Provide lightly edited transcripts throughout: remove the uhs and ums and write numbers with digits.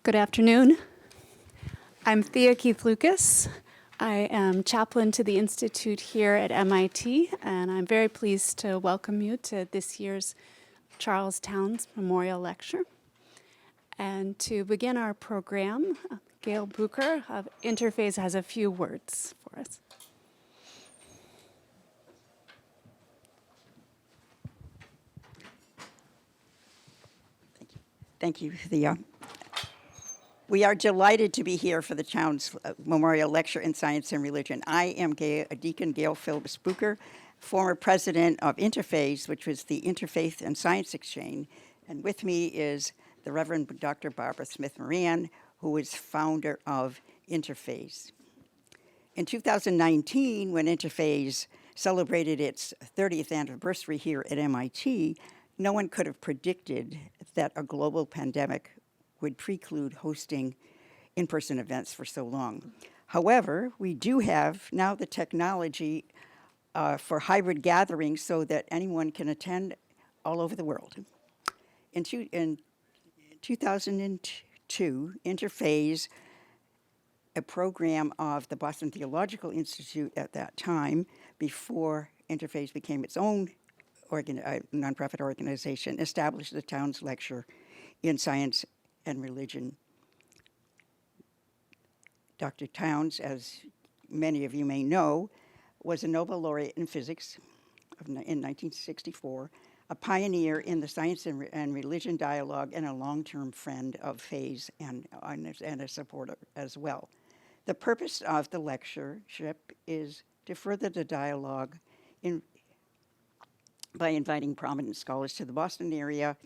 Good afternoon. I'm Thea Keith Lucas. I am chaplain to the Institute here at MIT, and I'm very pleased to welcome you to this year's Charles Towns Memorial Lecture. And to begin our program, Gail Bucher of Interface has a few words for us. Thank you, Thea. We are delighted to be here for the Towns Memorial Lecture in Science and Religion. I am Deacon Gail Phillips Bucher, former president of Interface, which was the Interfaith and Science Exchange. And with me is the Reverend Dr. Barbara Smith Moran, who is founder of Interface. In 2019, when Interface celebrated its 30th anniversary here at MIT, no one could have predicted that a global pandemic would preclude hosting in-person events for so long. However, we do have now the technology for hybrid gatherings so that anyone can attend all over the world. In 2002, Interface, a program of the Boston Theological Institute at that time, before Interface became its own nonprofit organization, established the Towns Lecture in Science and Religion. Dr. Towns, as many of you may know, was a Nobel laureate in physics in 1964, a pioneer in the science and religion dialogue, and a long-term friend of FAYS and a supporter as well. The purpose of the lectureship is to further the dialogue by inviting prominent scholars to the Boston area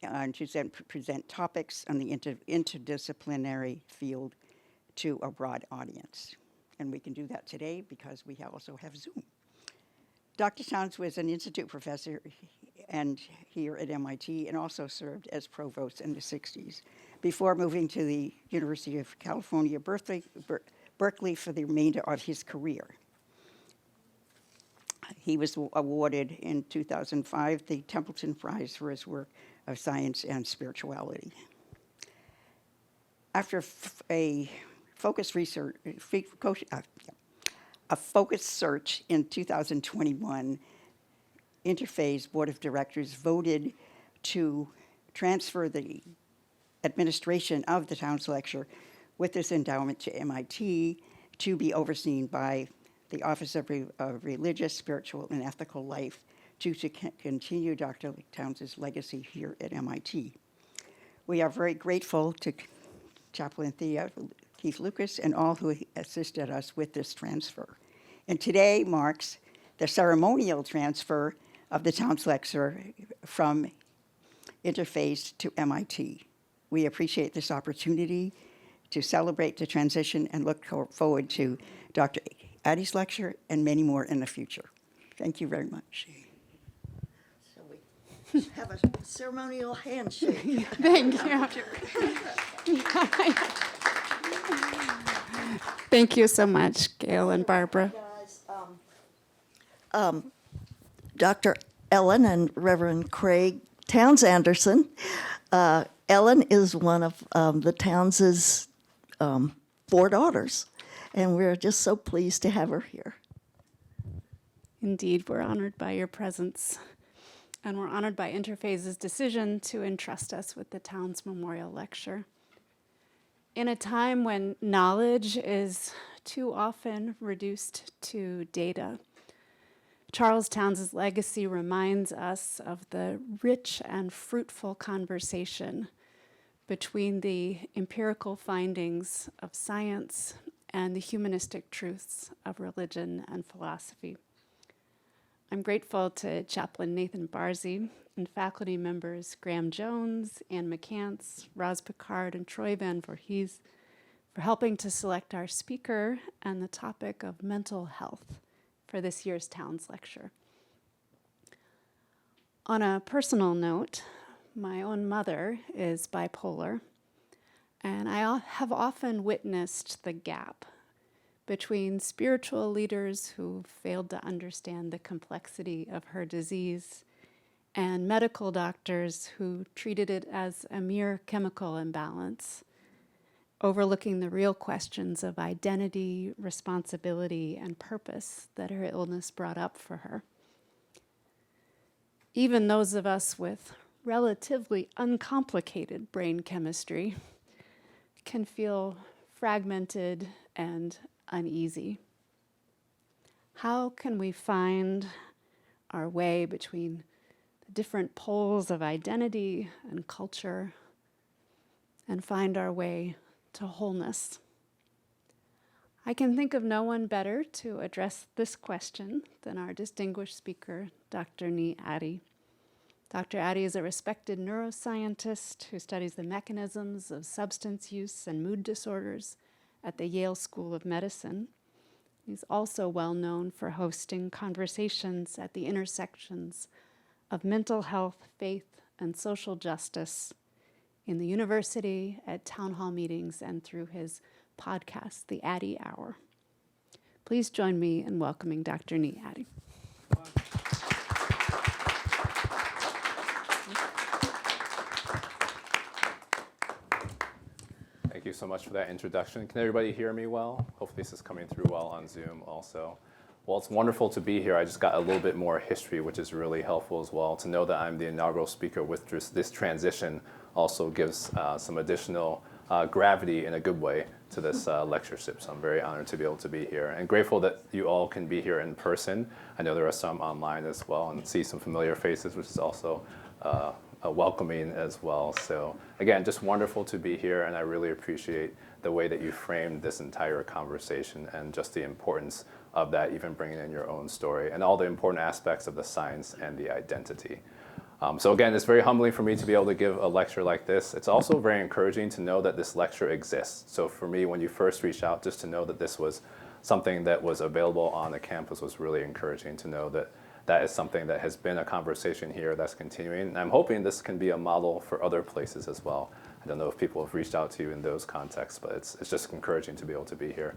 and to present topics on the interdisciplinary field to a broad audience. And we can do that today because we also have Zoom. Dr. Towns was an institute professor and here at MIT and also served as provost in the 60s before moving to the University of California, Berkeley for the remainder of his career. He was awarded in 2005 the Templeton Prize for his work of science and spirituality. After a focused search in 2021, Interface Board of Directors voted to transfer the administration of the Towns Lecture with this endowment to MIT to be overseen by the Office of Religious, Spiritual, and Ethical Life to continue Dr. Towns' legacy here at MIT. We are very grateful to Chaplain Thea Keith Lucas and all who assisted us with this transfer. And today marks the ceremonial transfer of the Towns Lecture from Interface to MIT. We appreciate this opportunity to celebrate the transition and look forward to Dr. Addie's lecture and many more in the future. Thank you very much. Shall we have a ceremonial handshake? Thank you. Thank you so much, Gail and Barbara. Guys, Dr. Ellen and Reverend Craig Towns Anderson. Ellen is one of the Towns' 4 daughters, and we're just so pleased to have her here. Indeed, we're honored by your presence, and we're honored by Interface's decision to entrust us with the Towns Memorial Lecture. In a time when knowledge is too often reduced to data, Charles Towns' legacy reminds us of the rich and fruitful conversation between the empirical findings of science and the humanistic truths of religion and philosophy. I'm grateful to Chaplain Nathan Barzy and faculty members Graham Jones, Ann McCants, Roz Picard, and Troy Van Voorhees for helping to select our speaker and the topic of mental health for this year's Towns Lecture. On a personal note, my own mother is bipolar, and I have often witnessed the gap between spiritual leaders who failed to understand the complexity of her disease and medical doctors who treated it as a mere chemical imbalance overlooking the real questions of identity, responsibility, and purpose that her illness brought up for her. Even those of us with relatively uncomplicated brain chemistry can feel fragmented and uneasy. How can we find our way between the different poles of identity and culture and find our way to wholeness? I can think of no one better to address this question than our distinguished speaker, Dr. Nee Addy. Dr. Addy is a respected neuroscientist who studies the mechanisms of substance use and mood disorders at the Yale School of Medicine. He's also well known for hosting conversations at the intersections of mental health, faith, and social justice in the university, at town hall meetings, and through his podcast, The Addy Hour. Please join me in welcoming Dr. Nee Addy. Thank you so much for that introduction. Can everybody hear me well? Hopefully this is coming through well on Zoom also. Well, it's wonderful to be here. I just got a little bit more history, which is really helpful as well. To know that I'm the inaugural speaker with this transition also gives some additional gravity in a good way to this lectureship. So I'm very honored to be able to be here and grateful that you all can be here in person. I know there are some online as well and see some familiar faces, which is also welcoming as well. So again, just wonderful to be here, and I really appreciate the way that you framed this entire conversation and just the importance of that, even bringing in your own story and all the important aspects of the science and the identity. So again, it's very humbling for me to be able to give a lecture like this. It's also very encouraging to know that this lecture exists. So for me, when you first reached out, just to know that this was something that was available on the campus was really encouraging to know that that is something that has been a conversation here that's continuing. And I'm hoping this can be a model for other places as well. I don't know if people have reached out to you in those contexts, but it's just encouraging to be able to be here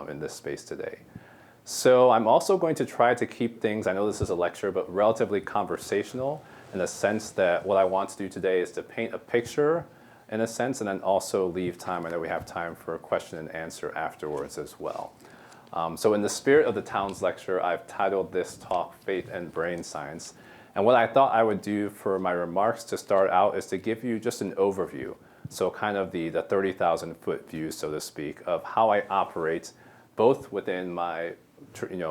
in this space today. So I'm also going to try to keep things, I know this is a lecture, but relatively conversational in the sense that what I want to do today is to paint a picture in a sense and then also leave time. I know we have time for a question and answer afterwards as well. So in the spirit of the Towns lecture, I've titled this talk Faith and Brain Science. And what I thought I would do for my remarks to start out is to give you just an overview. So kind of the 30,000 foot view, so to speak, of how I operate both within my,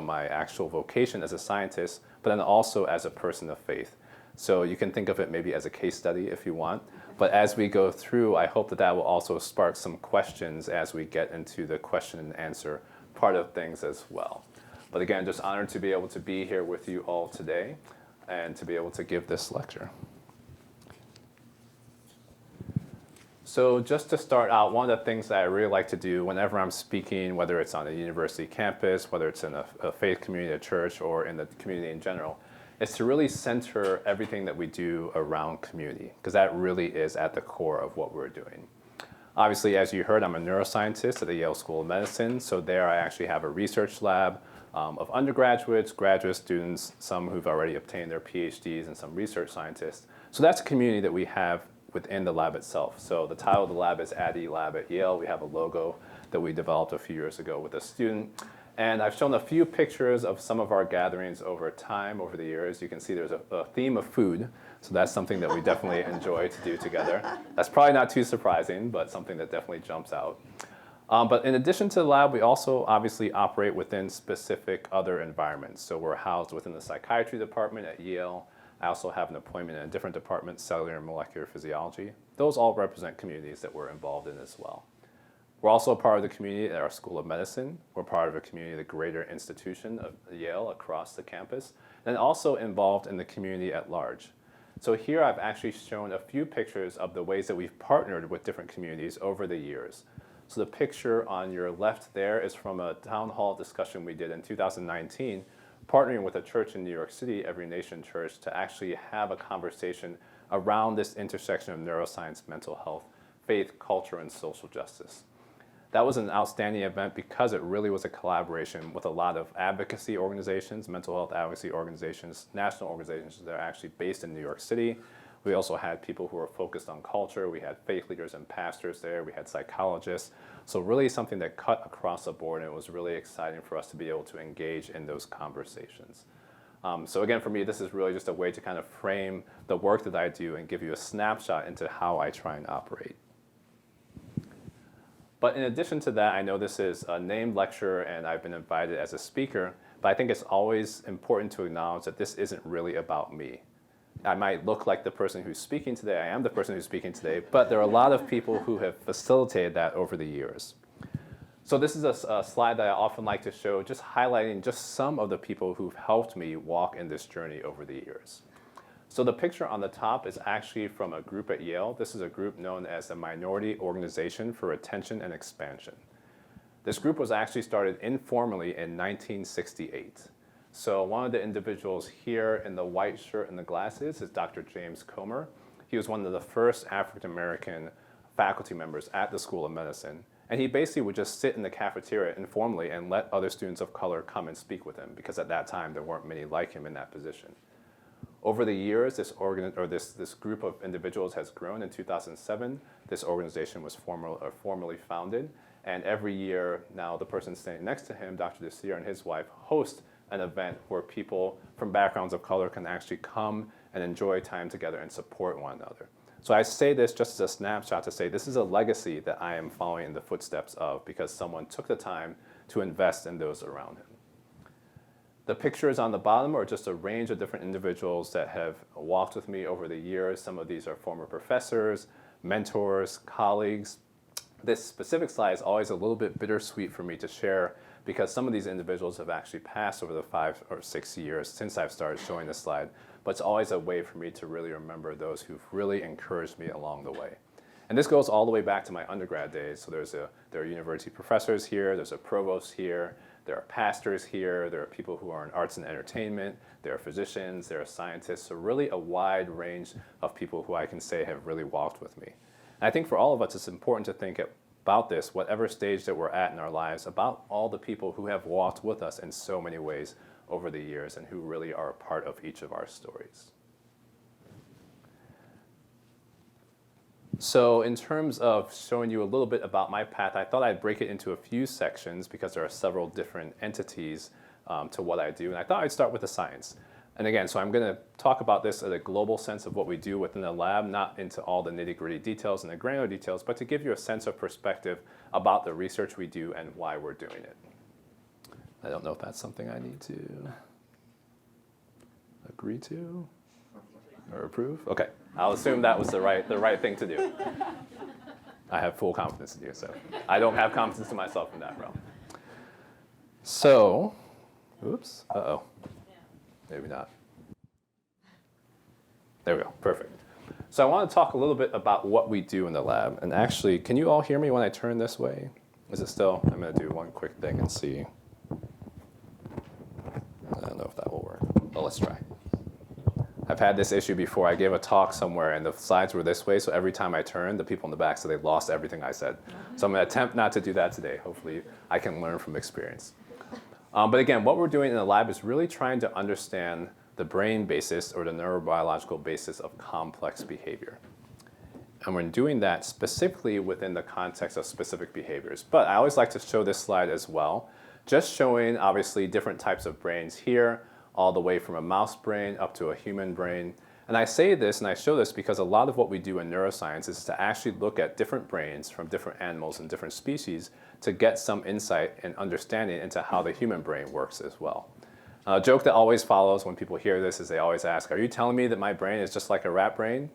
my actual vocation as a scientist, but then also as a person of faith. So you can think of it maybe as a case study if you want. But as we go through, I hope that will also spark some questions as we get into the question and answer part of things as well. But again, just honored to be able to be here with you all today and to be able to give this lecture. So just to start out, one of the things that I really like to do whenever I'm speaking, whether it's on a university campus, whether it's in a faith community, a church, or in the community in general, is to really center everything that we do around community, because that really is at the core of what we're doing. Obviously, as you heard, I'm a neuroscientist at the Yale School of Medicine, so there I actually have a research lab of undergraduates, graduate students, some who've already obtained their PhDs, and some research scientists. So that's a community that we have within the lab itself. So the title of the lab is Addy Lab at Yale. We have a logo that we developed a few years ago with a student. And I've shown a few pictures of some of our gatherings over time, over the years. You can see there's a theme of food. So that's something that we definitely enjoy to do together. That's probably not too surprising, but something that definitely jumps out. But in addition to the lab, we also obviously operate within specific other environments. So we're housed within the psychiatry department at Yale. I also have an appointment in a different department, cellular and molecular physiology. Those all represent communities that we're involved in as well. We're also a part of the community at our School of Medicine. We're part of a community, the greater institution of Yale across the campus, and also involved in the community at large. So here I've actually shown a few pictures of the ways that we've partnered with different communities over the years. So the picture on your left there is from a town hall discussion we did in 2019, partnering with a church in New York City, Every Nation Church, to actually have a conversation around this intersection of neuroscience, mental health, faith, culture, and social justice. That was an outstanding event because it really was a collaboration with a lot of advocacy organizations, mental health advocacy organizations, national organizations that are actually based in New York City. We also had people who were focused on culture. We had faith leaders and pastors there. We had psychologists. So really something that cut across the board, and it was really exciting for us to be able to engage in those conversations. So again, for me, this is really just a way to kind of frame the work that I do and give you a snapshot into how I try and operate. But in addition to that, I know this is a named lecture and I've been invited as a speaker, but I think it's always important to acknowledge that this isn't really about me. I might look like the person who's speaking today, I am the person who's speaking today, but there are a lot of people who have facilitated that over the years. So this is a slide that I often like to show, just highlighting just some of the people who've helped me walk in this journey over the years. So the picture on the top is actually from a group at Yale. This is a group known as the Minority Organization for Attention and Expansion. This group was actually started informally in 1968. So one of the individuals here in the white shirt and the glasses is Dr. James Comer. He was one of the first African-American faculty members at the School of Medicine. And he basically would just sit in the cafeteria informally and let other students of color come and speak with him, because at that time there weren't many like him in that position. Over the years, this group of individuals has grown. In 2007, this organization was formally founded. And every year now, the person standing next to him, Dr. Desir and his wife, host an event where people from backgrounds of color can actually come and enjoy time together and support one another. So I say this just as a snapshot to say this is a legacy that I am following in the footsteps of, because someone took the time to invest in those around him. The pictures on the bottom are just a range of different individuals that have walked with me over the years. Some of these are former professors, mentors, colleagues. This specific slide is always a little bit bittersweet for me to share, because some of these individuals have actually passed over the 5 or 6 years since I've started showing this slide. But it's always a way for me to really remember those who've really encouraged me along the way. And this goes all the way back to my undergrad days. So there are university professors here, there's a provost here, there are pastors here, there are people who are in arts and entertainment, there are physicians, there are scientists, so really a wide range of people who I can say have really walked with me. And I think for all of us, it's important to think about this, whatever stage that we're at in our lives, about all the people who have walked with us in so many ways over the years and who really are a part of each of our stories. So in terms of showing you a little bit about my path, I thought I'd break it into a few sections because there are several different entities to what I do. And I thought I'd start with the science. And again, so I'm going to talk about this at a global sense of what we do within the lab, not into all the nitty-gritty details and the granular details, but to give you a sense of perspective about the research we do and why we're doing it. I don't know if that's something I need to agree to or approve. Okay, I'll assume that was the right thing to do. I have full confidence in you, so I don't have confidence in myself in that realm. So, oops, uh-oh. Maybe not. There we go, perfect. So I want to talk a little bit about what we do in the lab. And actually, can you all hear me when I turn this way? Is it still? I'm going to do one quick thing and see. I don't know if that will work. Well, let's try. I've had this issue before. I gave a talk somewhere and the slides were this way, so every time I turned, the people in the back said they lost everything I said. So I'm going to attempt not to do that today. Hopefully I can learn from experience. But again, what we're doing in the lab is really trying to understand the brain basis or the neurobiological basis of complex behavior. And we're doing that specifically within the context of specific behaviors. But I always like to show this slide as well, just showing obviously different types of brains here, all the way from a mouse brain up to a human brain. And I say this and I show this because a lot of what we do in neuroscience is to actually look at different brains from different animals and different species to get some insight and understanding into how the human brain works as well. A joke that always follows when people hear this is they always ask, are you telling me that my brain is just like a rat brain?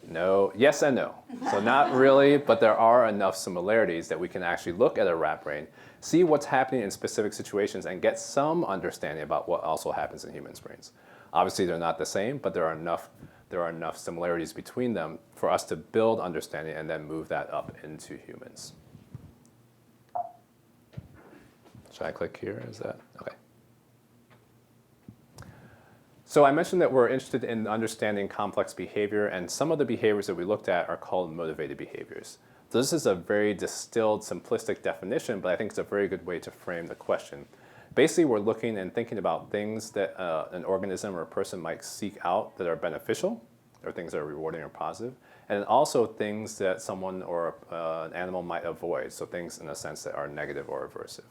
No, yes and no. So not really, but there are enough similarities that we can actually look at a rat brain, see what's happening in specific situations, and get some understanding about what also happens in humans' brains. Obviously, they're not the same, but there are enough similarities between them for us to build understanding and then move that up into humans. Should I click here? Is that okay? So I mentioned that we're interested in understanding complex behavior, and some of the behaviors that we looked at are called motivated behaviors. So this is a very distilled, simplistic definition, but I think it's a very good way to frame the question. Basically, we're looking and thinking about things that an organism or a person might seek out that are beneficial or things that are rewarding or positive, and then also things that someone or an animal might avoid, so things in a sense that are negative or aversive.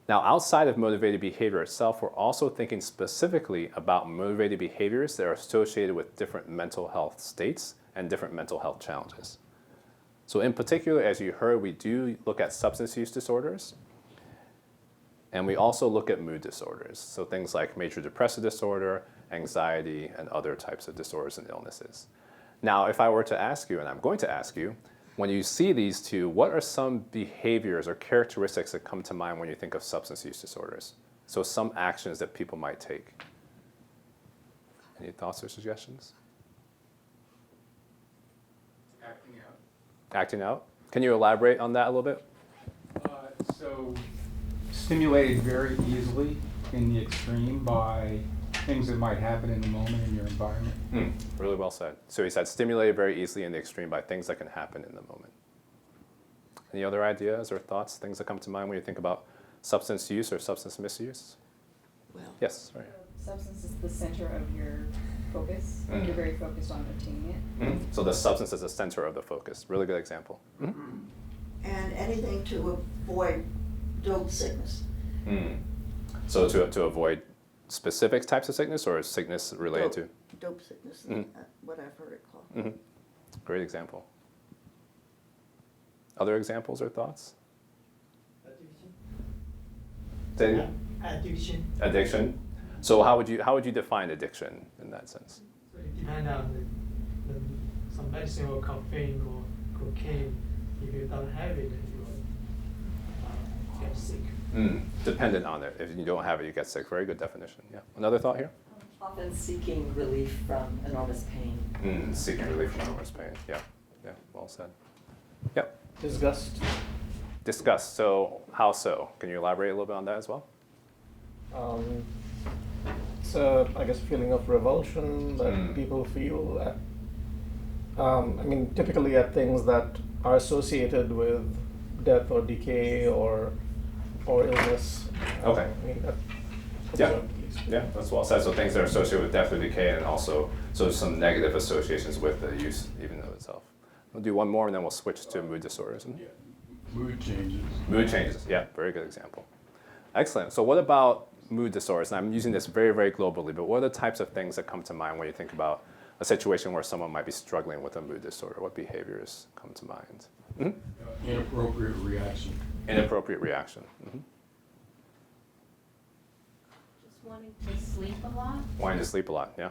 Now, outside of motivated behavior itself, we're also thinking specifically about motivated behaviors that are associated with different mental health states and different mental health challenges. So in particular, as you heard, we do look at substance use disorders, and we also look at mood disorders, so things like major depressive disorder, anxiety, and other types of disorders and illnesses. Now, if I were to ask you, and I'm going to ask you, when you see these two, what are some behaviors or characteristics that come to mind when you think of substance use disorders? So some actions that people might take. Any thoughts or suggestions? Acting out. Acting out? Can you elaborate on that a little bit? So stimulated very easily in the extreme by things that might happen in the moment in your environment. Really well said. So he said stimulated very easily in the extreme by things that can happen in the moment. Any other ideas or thoughts, things that come to mind when you think about substance use or substance misuse? Well, Yes, right. Substance is the center of your focus, and you're very focused on obtaining it. So the substance is the center of the focus. Really good example. and anything to avoid dope sickness. So to avoid specific types of sickness or sickness related to? Dope sickness, what I've heard it called. Great example. Other examples or thoughts? Addiction. Addiction. Addiction. So how would you define addiction in that sense? So it depends on some medicine or caffeine or cocaine. If you don't have it, you will get sick. Dependent on it. If you don't have it, you get sick. Very good definition. Yeah. Another thought here? Often seeking relief from enormous pain. Seeking relief from enormous pain. Yeah. Yeah. Well said. Yep. Disgust. Disgust. So how so? Can you elaborate a little bit on that as well? It's I guess, a feeling of revulsion that people feel at, typically at things that are associated with death or decay or illness. Okay. That's Yeah. at least. Yeah, that's well said. So things that are associated with death or decay, and also some negative associations with the use, even of itself. We'll do one more, and then we'll switch to mood disorders. Mood changes. Mood changes. Yeah, very good example. Excellent. So what about mood disorders? And I'm using this very, very globally, but what are the types of things that come to mind when you think about a situation where someone might be struggling with a mood disorder? What behaviors come to mind? Inappropriate reaction. Inappropriate reaction. Just wanting to sleep a lot. Wanting to sleep a lot. Yeah,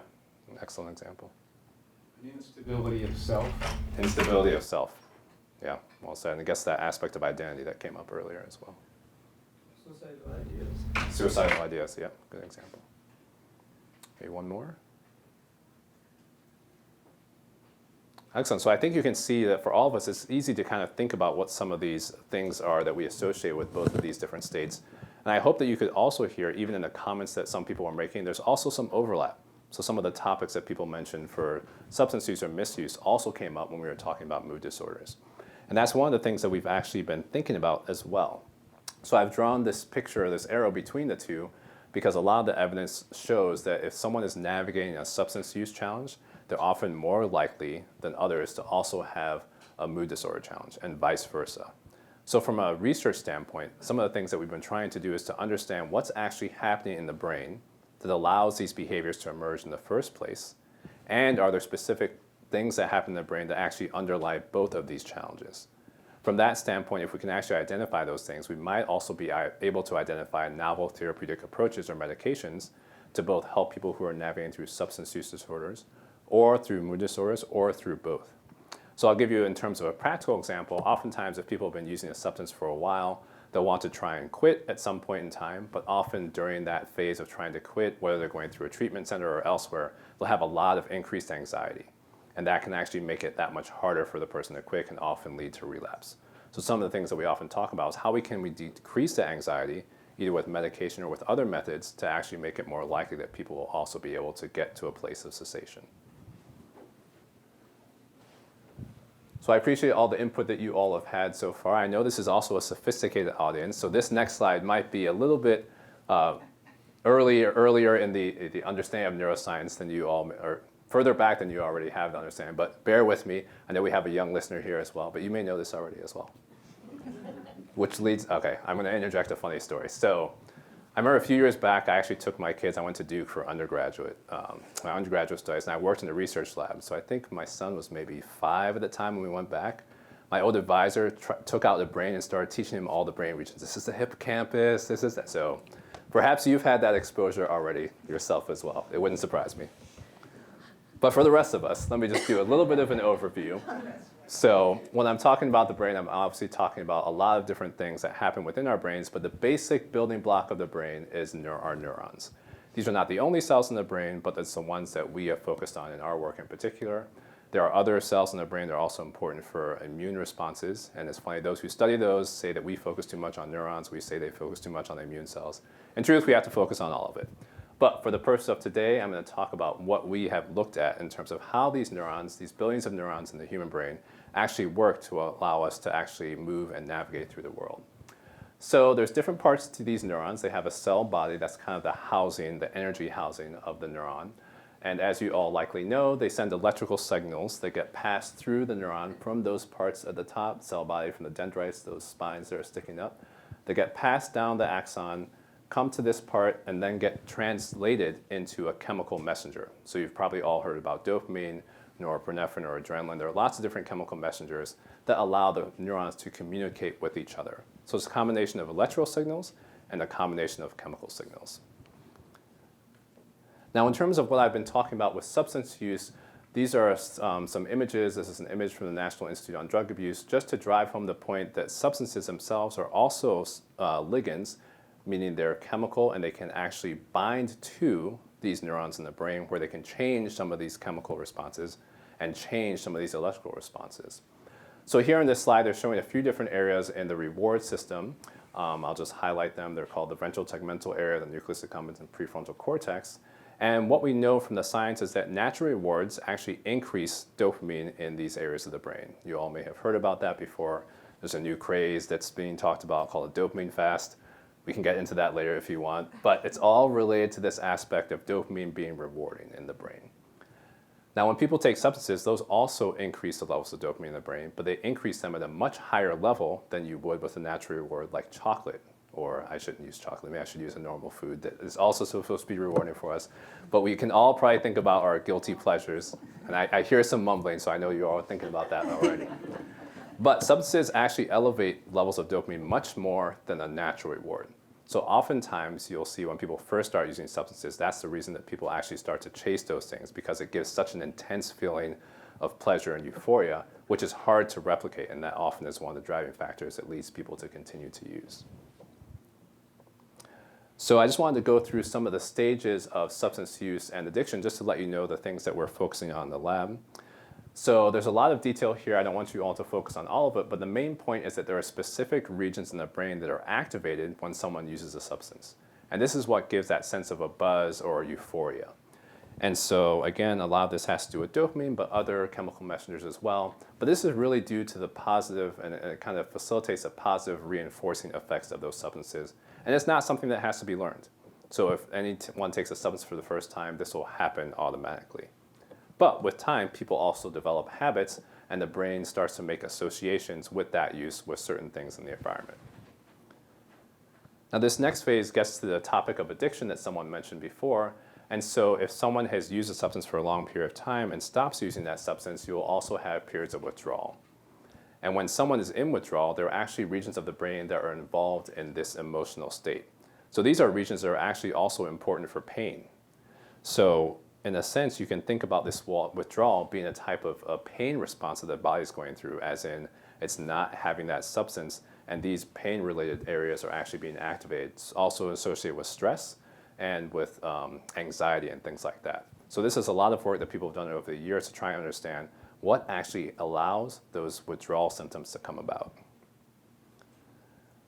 excellent example. Instability of self. Instability of self. Yeah, well said. And I guess that aspect of identity that came up earlier as well. Suicidal ideas. Suicidal ideas, yeah, good example. Okay, one more. Excellent. So I think you can see that for all of us, it's easy to kind of think about what some of these things are that we associate with both of these different states. And I hope that you could also hear, even in the comments that some people are making, there's also some overlap. So some of the topics that people mentioned for substance use or misuse also came up when we were talking about mood disorders. And that's one of the things that we've actually been thinking about as well. So I've drawn this picture, this arrow between the two, because a lot of the evidence shows that if someone is navigating a substance use challenge, they're often more likely than others to also have a mood disorder challenge, and vice versa. So from a research standpoint, some of the things that we've been trying to do is to understand what's actually happening in the brain that allows these behaviors to emerge in the first place, and are there specific things that happen in the brain that actually underlie both of these challenges. From that standpoint, if we can actually identify those things, we might also be able to identify novel therapeutic approaches or medications to both help people who are navigating through substance use disorders, or through mood disorders, or through both. So I'll give you in terms of a practical example, oftentimes if people have been using a substance for a while, they'll want to try and quit at some point in time, but often during that phase of trying to quit, whether they're going through a treatment center or elsewhere, they'll have a lot of increased anxiety. And that can actually make it that much harder for the person to quit, can often lead to relapse. So some of the things that we often talk about is how can we decrease the anxiety, either with medication or with other methods, to actually make it more likely that people will also be able to get to a place of cessation. So I appreciate all the input that you all have had so far. I know this is also a sophisticated audience, so this next slide might be a little bit earlier in the understanding of neuroscience than you all, or further back than you already have to understand, but bear with me. I know we have a young listener here as well, but you may know this already as well. Which leads, okay, I'm going to interject a funny story. So I remember a few years back, I actually took my kids, I went to Duke for my undergraduate studies, and I worked in the research lab. So I think my son was maybe 5 at the time when we went back. My old advisor took out the brain and started teaching him all the brain regions. This is the hippocampus, this is that. So perhaps you've had that exposure already yourself as well. It wouldn't surprise me. But for the rest of us, let me just do a little bit of an overview. So when I'm talking about the brain, I'm obviously talking about a lot of different things that happen within our brains, but the basic building block of the brain is our neurons. These are not the only cells in the brain, but it's the ones that we have focused on in our work in particular. There are other cells in the brain that are also important for immune responses, and it's funny, those who study those say that we focus too much on neurons, we say they focus too much on the immune cells. In truth, we have to focus on all of it. But for the purpose of today, I'm going to talk about what we have looked at in terms of how these neurons, these billions of neurons in the human brain, actually work to allow us to actually move and navigate through the world. So there's different parts to these neurons. They have a cell body that's kind of the housing, the energy housing of the neuron. And as you all likely know, they send electrical signals that get passed through the neuron from those parts at the top, cell body, from the dendrites, those spines that are sticking up. They get passed down the axon, come to this part, and then get translated into a chemical messenger. So you've probably all heard about dopamine, norepinephrine, or adrenaline. There are lots of different chemical messengers that allow the neurons to communicate with each other. So it's a combination of electrical signals and a combination of chemical signals. Now, in terms of what I've been talking about with substance use, these are some images. This is an image from the National Institute on Drug Abuse, just to drive home the point that substances themselves are also ligands, meaning they're chemical and they can actually bind to these neurons in the brain where they can change some of these chemical responses and change some of these electrical responses. So here in this slide, they're showing a few different areas in the reward system. I'll just highlight them. They're called the ventral tegmental area, the nucleus accumbens, and prefrontal cortex. And what we know from the science is that natural rewards actually increase dopamine in these areas of the brain. You all may have heard about that before. There's a new craze that's being talked about called a dopamine fast. We can get into that later if you want, but it's all related to this aspect of dopamine being rewarding in the brain. Now, when people take substances, those also increase the levels of dopamine in the brain, but they increase them at a much higher level than you would with a natural reward like chocolate. Or I shouldn't use chocolate, maybe I should use a normal food that is also supposed to be rewarding for us. But we can all probably think about our guilty pleasures. And I hear some mumbling, so I know you're all thinking about that already. But substances actually elevate levels of dopamine much more than a natural reward. So oftentimes you'll see when people first start using substances, that's the reason that people actually start to chase those things, because it gives such an intense feeling of pleasure and euphoria, which is hard to replicate, and that often is one of the driving factors that leads people to continue to use. So I just wanted to go through some of the stages of substance use and addiction just to let you know the things that we're focusing on in the lab. So there's a lot of detail here. I don't want you all to focus on all of it, but the main point is that there are specific regions in the brain that are activated when someone uses a substance. And this is what gives that sense of a buzz or euphoria. And so again, a lot of this has to do with dopamine, but other chemical messengers as well. But this is really due to the positive, and it kind of facilitates the positive reinforcing effects of those substances. And it's not something that has to be learned. So if anyone takes a substance for the first time, this will happen automatically. But with time, people also develop habits, and the brain starts to make associations with that use with certain things in the environment. Now, this next phase gets to the topic of addiction that someone mentioned before. And so if someone has used a substance for a long period of time and stops using that substance, you will also have periods of withdrawal. And when someone is in withdrawal, there are actually regions of the brain that are involved in this emotional state. So these are regions that are actually also important for pain. So in a sense, you can think about this withdrawal being a type of a pain response that the body is going through, as in it's not having that substance, and these pain-related areas are actually being activated. It's also associated with stress and with anxiety and things like that. So this is a lot of work that people have done over the years to try and understand what actually allows those withdrawal symptoms to come about.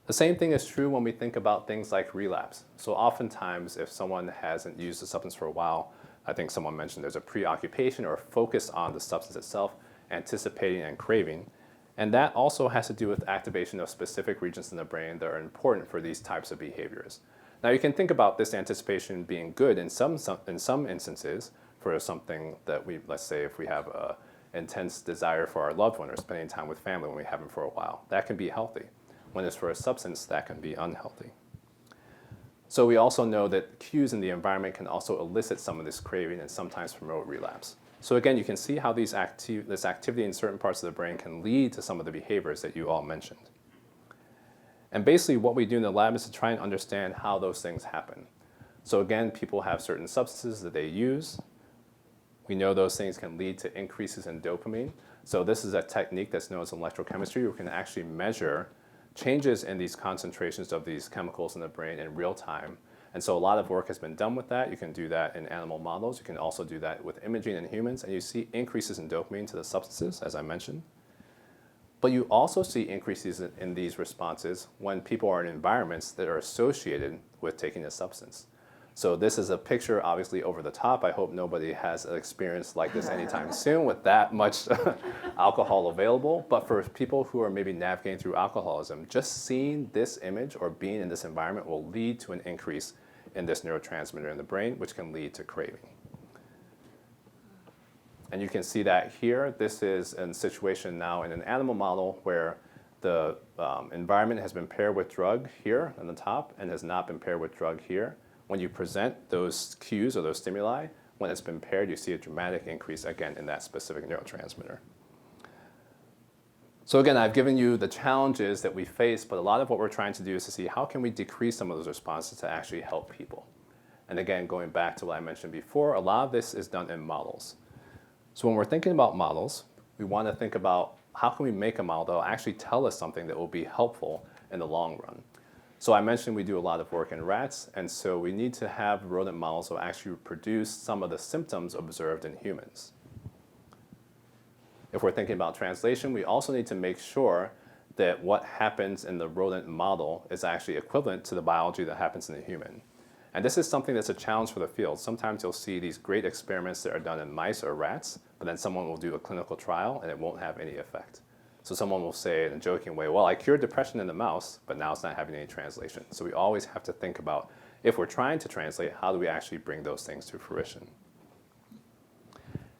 The same thing is true when we think about things like relapse. So oftentimes, if someone hasn't used a substance for a while, I think someone mentioned there's a preoccupation or a focus on the substance itself, anticipating and craving. And that also has to do with activation of specific regions in the brain that are important for these types of behaviors. Now, you can think about this anticipation being good in some instances, for something that let's say if we have a intense desire for our loved one or spending time with family when we haven't for a while, that can be healthy. When it's for a substance, that can be unhealthy. So we also know that cues in the environment can also elicit some of this craving and sometimes promote relapse. So again, you can see how this activity in certain parts of the brain can lead to some of the behaviors that you all mentioned. And basically what we do in the lab is to try and understand how those things happen. So again, people have certain substances that they use. We know those things can lead to increases in dopamine. So this is a technique that's known as electrochemistry. We can actually measure changes in these concentrations of these chemicals in the brain in real time. And so a lot of work has been done with that. You can do that in animal models. You can also do that with imaging in humans. And you see increases in dopamine to the substances, as I mentioned. But you also see increases in these responses when people are in environments that are associated with taking a substance. So this is a picture, obviously, over the top. I hope nobody has an experience like this anytime soon with that much alcohol available. But for people who are maybe navigating through alcoholism, just seeing this image or being in this environment will lead to an increase in this neurotransmitter in the brain, which can lead to craving. And you can see that here. This is a situation now in an animal model where the environment has been paired with drug here on the top and has not been paired with drug here. When you present those cues or those stimuli, when it's been paired, you see a dramatic increase, again, in that specific neurotransmitter. So again, I've given you the challenges that we face, but a lot of what we're trying to do is to see how can we decrease some of those responses to actually help people. And again, going back to what I mentioned before, a lot of this is done in models. So when we're thinking about models, we want to think about how can we make a model that will actually tell us something that will be helpful in the long run. So I mentioned we do a lot of work in rats, and so we need to have rodent models that will actually produce some of the symptoms observed in humans. If we're thinking about translation, we also need to make sure that what happens in the rodent model is actually equivalent to the biology that happens in the human. And this is something that's a challenge for the field. Sometimes you'll see these great experiments that are done in mice or rats, but then someone will do a clinical trial and it won't have any effect. So someone will say in a joking way, well, I cured depression in the mouse, but now it's not having any translation. So we always have to think about, if we're trying to translate, how do we actually bring those things to fruition?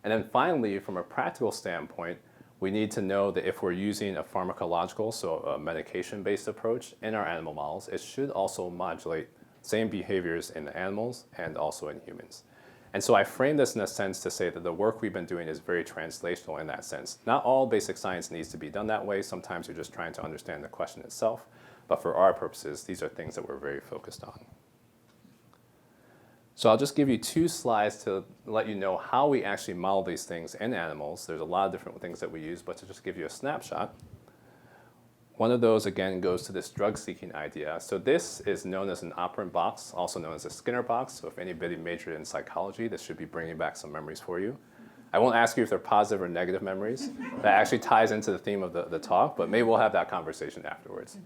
And then finally, from a practical standpoint, we need to know that if we're using a pharmacological, so a medication-based approach in our animal models, it should also modulate same behaviors in the animals and also in humans. And so I frame this in a sense to say that the work we've been doing is very translational in that sense. Not all basic science needs to be done that way. Sometimes you're just trying to understand the question itself. But for our purposes, these are things that we're very focused on. So I'll just give you 2 slides to let you know how we actually model these things in animals. There's a lot of different things that we use, but to just give you a snapshot. One of those, again, goes to this drug-seeking idea. So this is known as an operant box, also known as a Skinner box. So if anybody majored in psychology, this should be bringing back some memories for you. I won't ask you if they're positive or negative memories. That actually ties into the theme of the talk, but maybe we'll have that conversation afterwards.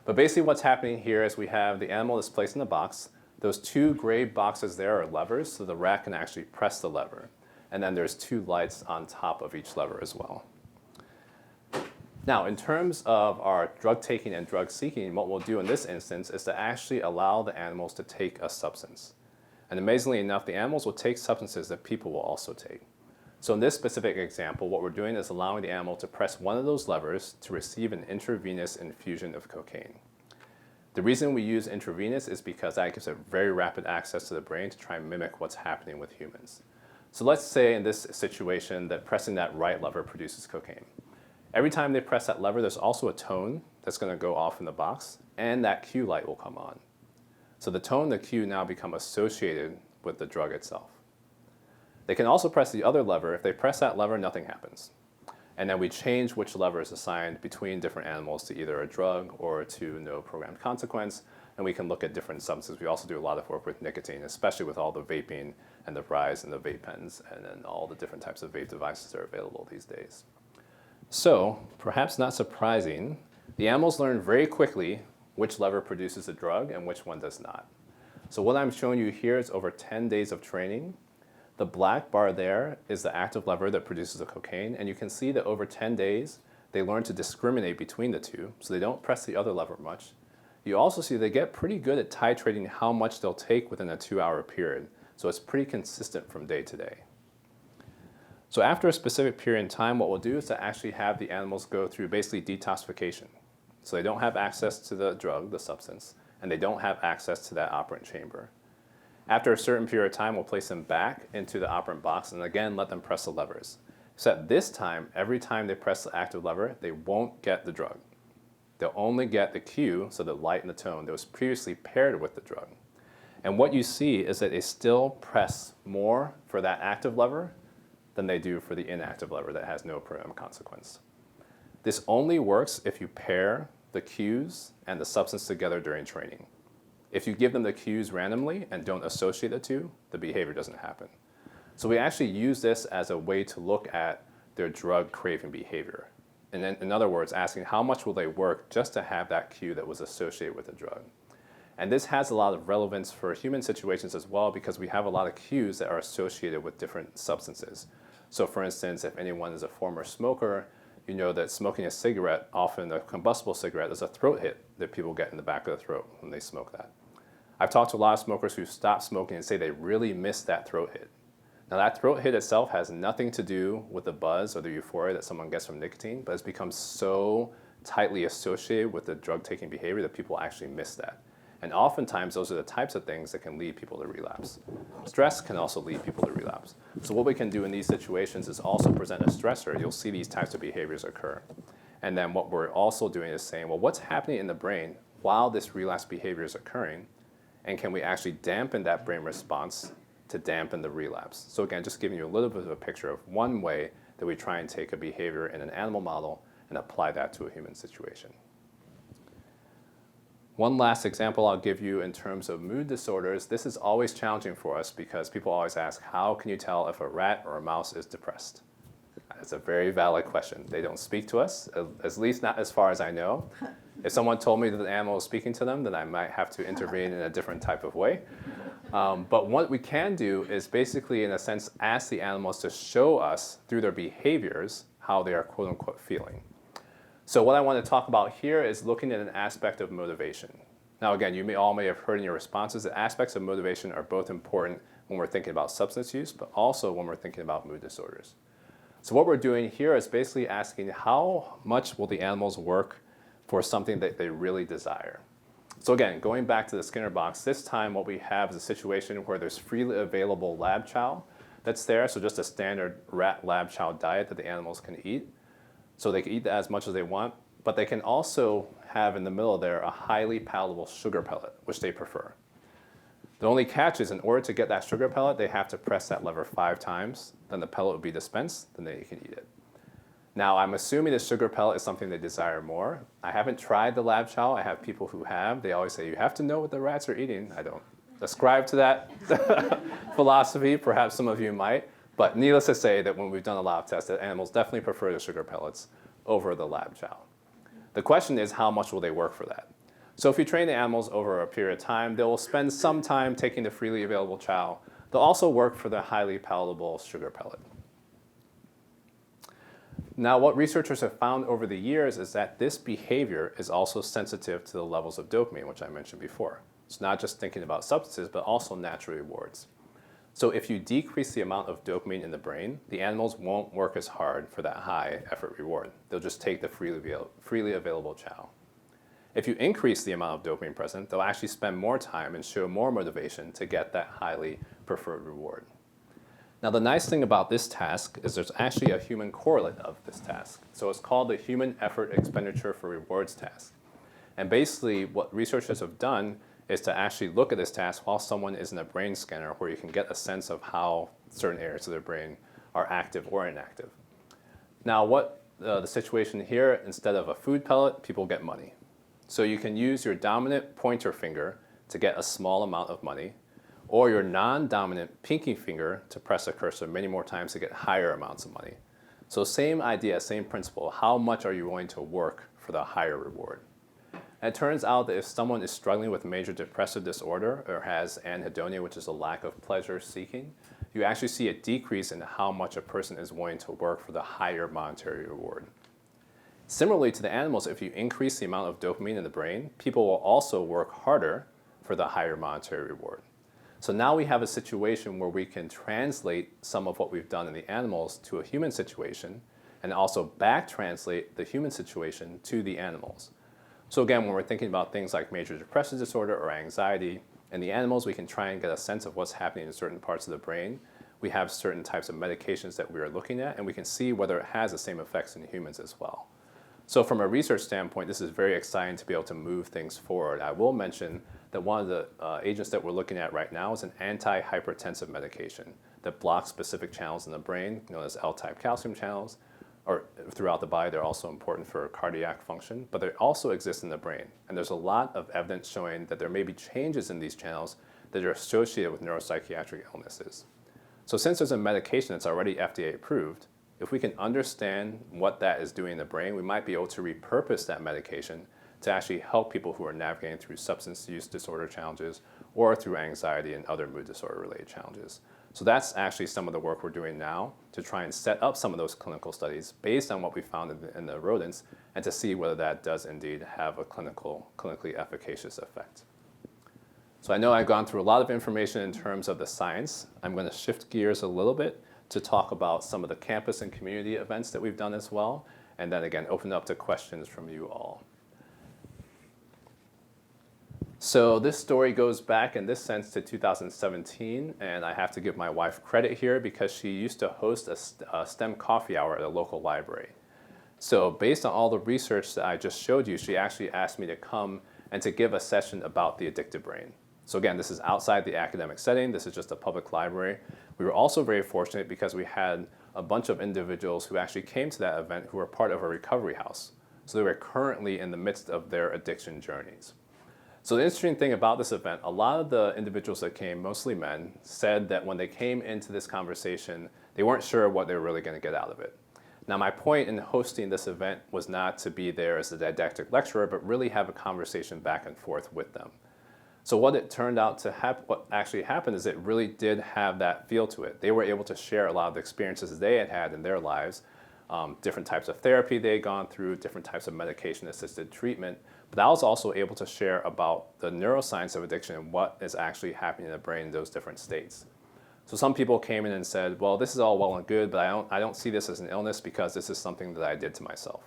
But basically what's happening here is we have the animal that's placed in the box. Those 2 gray boxes there are levers, so the rat can actually press the lever. And then there's 2 lights on top of each lever as well. Now, in terms of our drug taking and drug seeking, what we'll do in this instance is to actually allow the animals to take a substance. And amazingly enough, the animals will take substances that people will also take. So in this specific example, what we're doing is allowing the animal to press one of those levers to receive an intravenous infusion of cocaine. The reason we use intravenous is because that gives it very rapid access to the brain to try and mimic what's happening with humans. So let's say in this situation that pressing that right lever produces cocaine. Every time they press that lever, there's also a tone that's going to go off in the box, and that cue light will come on. So the tone and the cue now become associated with the drug itself. They can also press the other lever. If they press that lever, nothing happens. And then we change which lever is assigned between different animals to either a drug or to no programmed consequence, and we can look at different substances. We also do a lot of work with nicotine, especially with all the vaping and the rise in the vape pens and then all the different types of vape devices that are available these days. So, perhaps not surprising, the animals learn very quickly which lever produces a drug and which one does not. So what I'm showing you here is over 10 days of training. The black bar there is the active lever that produces the cocaine, and you can see that over 10 days, they learn to discriminate between the 2, so they don't press the other lever much. You also see they get pretty good at titrating how much they'll take within a 2-hour period, so it's pretty consistent from day to day. So after a specific period in time, what we'll do is to actually have the animals go through basically detoxification. So they don't have access to the drug, the substance, and they don't have access to that operant chamber. After a certain period of time, we'll place them back into the operant box and again let them press the levers. Except this time, every time they press the active lever, they won't get the drug. They'll only get the cue, so the light and the tone that was previously paired with the drug. And what you see is that they still press more for that active lever than they do for the inactive lever that has no permanent consequence. This only works if you pair the cues and the substance together during training. If you give them the cues randomly and don't associate the two, the behavior doesn't happen. So we actually use this as a way to look at their drug craving behavior. And then, in other words, asking how much will they work just to have that cue that was associated with the drug. And this has a lot of relevance for human situations as well because we have a lot of cues that are associated with different substances. So for instance, if anyone is a former smoker, you know that smoking a cigarette, often a combustible cigarette, is a throat hit that people get in the back of the throat when they smoke that. I've talked to a lot of smokers who stop smoking and say they really miss that throat hit. Now that throat hit itself has nothing to do with the buzz or the euphoria that someone gets from nicotine, but it's become so tightly associated with the drug-taking behavior that people actually miss that. And oftentimes, those are the types of things that can lead people to relapse. Stress can also lead people to relapse. So what we can do in these situations is also present a stressor. You'll see these types of behaviors occur. And then what we're also doing is saying, well, what's happening in the brain while this relapse behavior is occurring? And can we actually dampen that brain response to dampen the relapse? So again, just giving you a little bit of a picture of one way that we try and take a behavior in an animal model and apply that to a human situation. One last example I'll give you in terms of mood disorders. This is always challenging for us because people always ask, how can you tell if a rat or a mouse is depressed? It's a very valid question. They don't speak to us, at least not as far as I know. If someone told me that the animal is speaking to them, then I might have to intervene in a different type of way. But what we can do is basically, in a sense, ask the animals to show us through their behaviors how they are quote unquote feeling. So what I want to talk about here is looking at an aspect of motivation. Now again, you may have heard in your responses that aspects of motivation are both important when we're thinking about substance use, but also when we're thinking about mood disorders. So what we're doing here is basically asking how much will the animals work for something that they really desire. So again, going back to the Skinner box, this time what we have is a situation where there's freely available lab chow that's there, so just a standard rat lab chow diet that the animals can eat. So they can eat as much as they want, but they can also have in the middle there a highly palatable sugar pellet, which they prefer. The only catch is in order to get that sugar pellet, they have to press that lever 5 times, then the pellet would be dispensed, then they can eat it. Now, I'm assuming the sugar pellet is something they desire more. I haven't tried the lab chow. I have people who have. They always say, you have to know what the rats are eating. I don't ascribe to that philosophy. Perhaps some of you might. But needless to say that when we've done a lot of tests, that animals definitely prefer the sugar pellets over the lab chow. The question is, how much will they work for that? So if you train the animals over a period of time, they will spend some time taking the freely available chow. They'll also work for the highly palatable sugar pellet. Now, what researchers have found over the years is that this behavior is also sensitive to the levels of dopamine, which I mentioned before. It's not just thinking about substances, but also natural rewards. So if you decrease the amount of dopamine in the brain, the animals won't work as hard for that high effort reward. They'll just take the freely available chow. If you increase the amount of dopamine present, they'll actually spend more time and show more motivation to get that highly preferred reward. Now, the nice thing about this task is there's actually a human correlate of this task. So it's called the Human Effort Expenditure for Rewards task. And basically, what researchers have done is to actually look at this task while someone is in a brain scanner where you can get a sense of how certain areas of their brain are active or inactive. Now, what the situation here, instead of a food pellet, people get money. So you can use your dominant pointer finger to get a small amount of money, or your non-dominant pinky finger to press a cursor many more times to get higher amounts of money. So same idea, same principle. How much are you willing to work for the higher reward? And it turns out that if someone is struggling with major depressive disorder or has anhedonia, which is a lack of pleasure seeking, you actually see a decrease in how much a person is willing to work for the higher monetary reward. Similarly to the animals, if you increase the amount of dopamine in the brain, people will also work harder for the higher monetary reward. So now we have a situation where we can translate some of what we've done in the animals to a human situation and also back translate the human situation to the animals. So again, when we're thinking about things like major depressive disorder or anxiety, in the animals we can try and get a sense of what's happening in certain parts of the brain. We have certain types of medications that we are looking at, and we can see whether it has the same effects in humans as well. So from a research standpoint, this is very exciting to be able to move things forward. I will mention that one of the agents that we're looking at right now is an antihypertensive medication that blocks specific channels in the brain, known as L-type calcium channels, or throughout the body. They're also important for cardiac function, but they also exist in the brain. And there's a lot of evidence showing that there may be changes in these channels that are associated with neuropsychiatric illnesses. So since there's a medication that's already FDA approved, if we can understand what that is doing in the brain, we might be able to repurpose that medication to actually help people who are navigating through substance use disorder challenges or through anxiety and other mood disorder related challenges. So that's actually some of the work we're doing now to try and set up some of those clinical studies based on what we found in the rodents and to see whether that does indeed have a clinically efficacious effect. So I know I've gone through a lot of information in terms of the science. I'm going to shift gears a little bit to talk about some of the campus and community events that we've done as well, and then again open up to questions from you all. So this story goes back in this sense to 2017, and I have to give my wife credit here because she used to host a STEM coffee hour at a local library. So based on all the research that I just showed you, she actually asked me to come and to give a session about the addictive brain. So again, this is outside the academic setting. This is just a public library. We were also very fortunate because we had a bunch of individuals who actually came to that event who were part of a recovery house. So they were currently in the midst of their addiction journeys. So the interesting thing about this event, a lot of the individuals that came, mostly men, said that when they came into this conversation, they weren't sure what they were really going to get out of it. Now, my point in hosting this event was not to be there as a didactic lecturer, but really have a conversation back and forth with them. So what it turned out to what actually happened is it really did have that feel to it. They were able to share a lot of the experiences they had had in their lives, different types of therapy they had gone through, different types of medication-assisted treatment. But I was also able to share about the neuroscience of addiction and what is actually happening in the brain in those different states. So some people came in and said, well, this is all well and good, but I don't see this as an illness because this is something that I did to myself.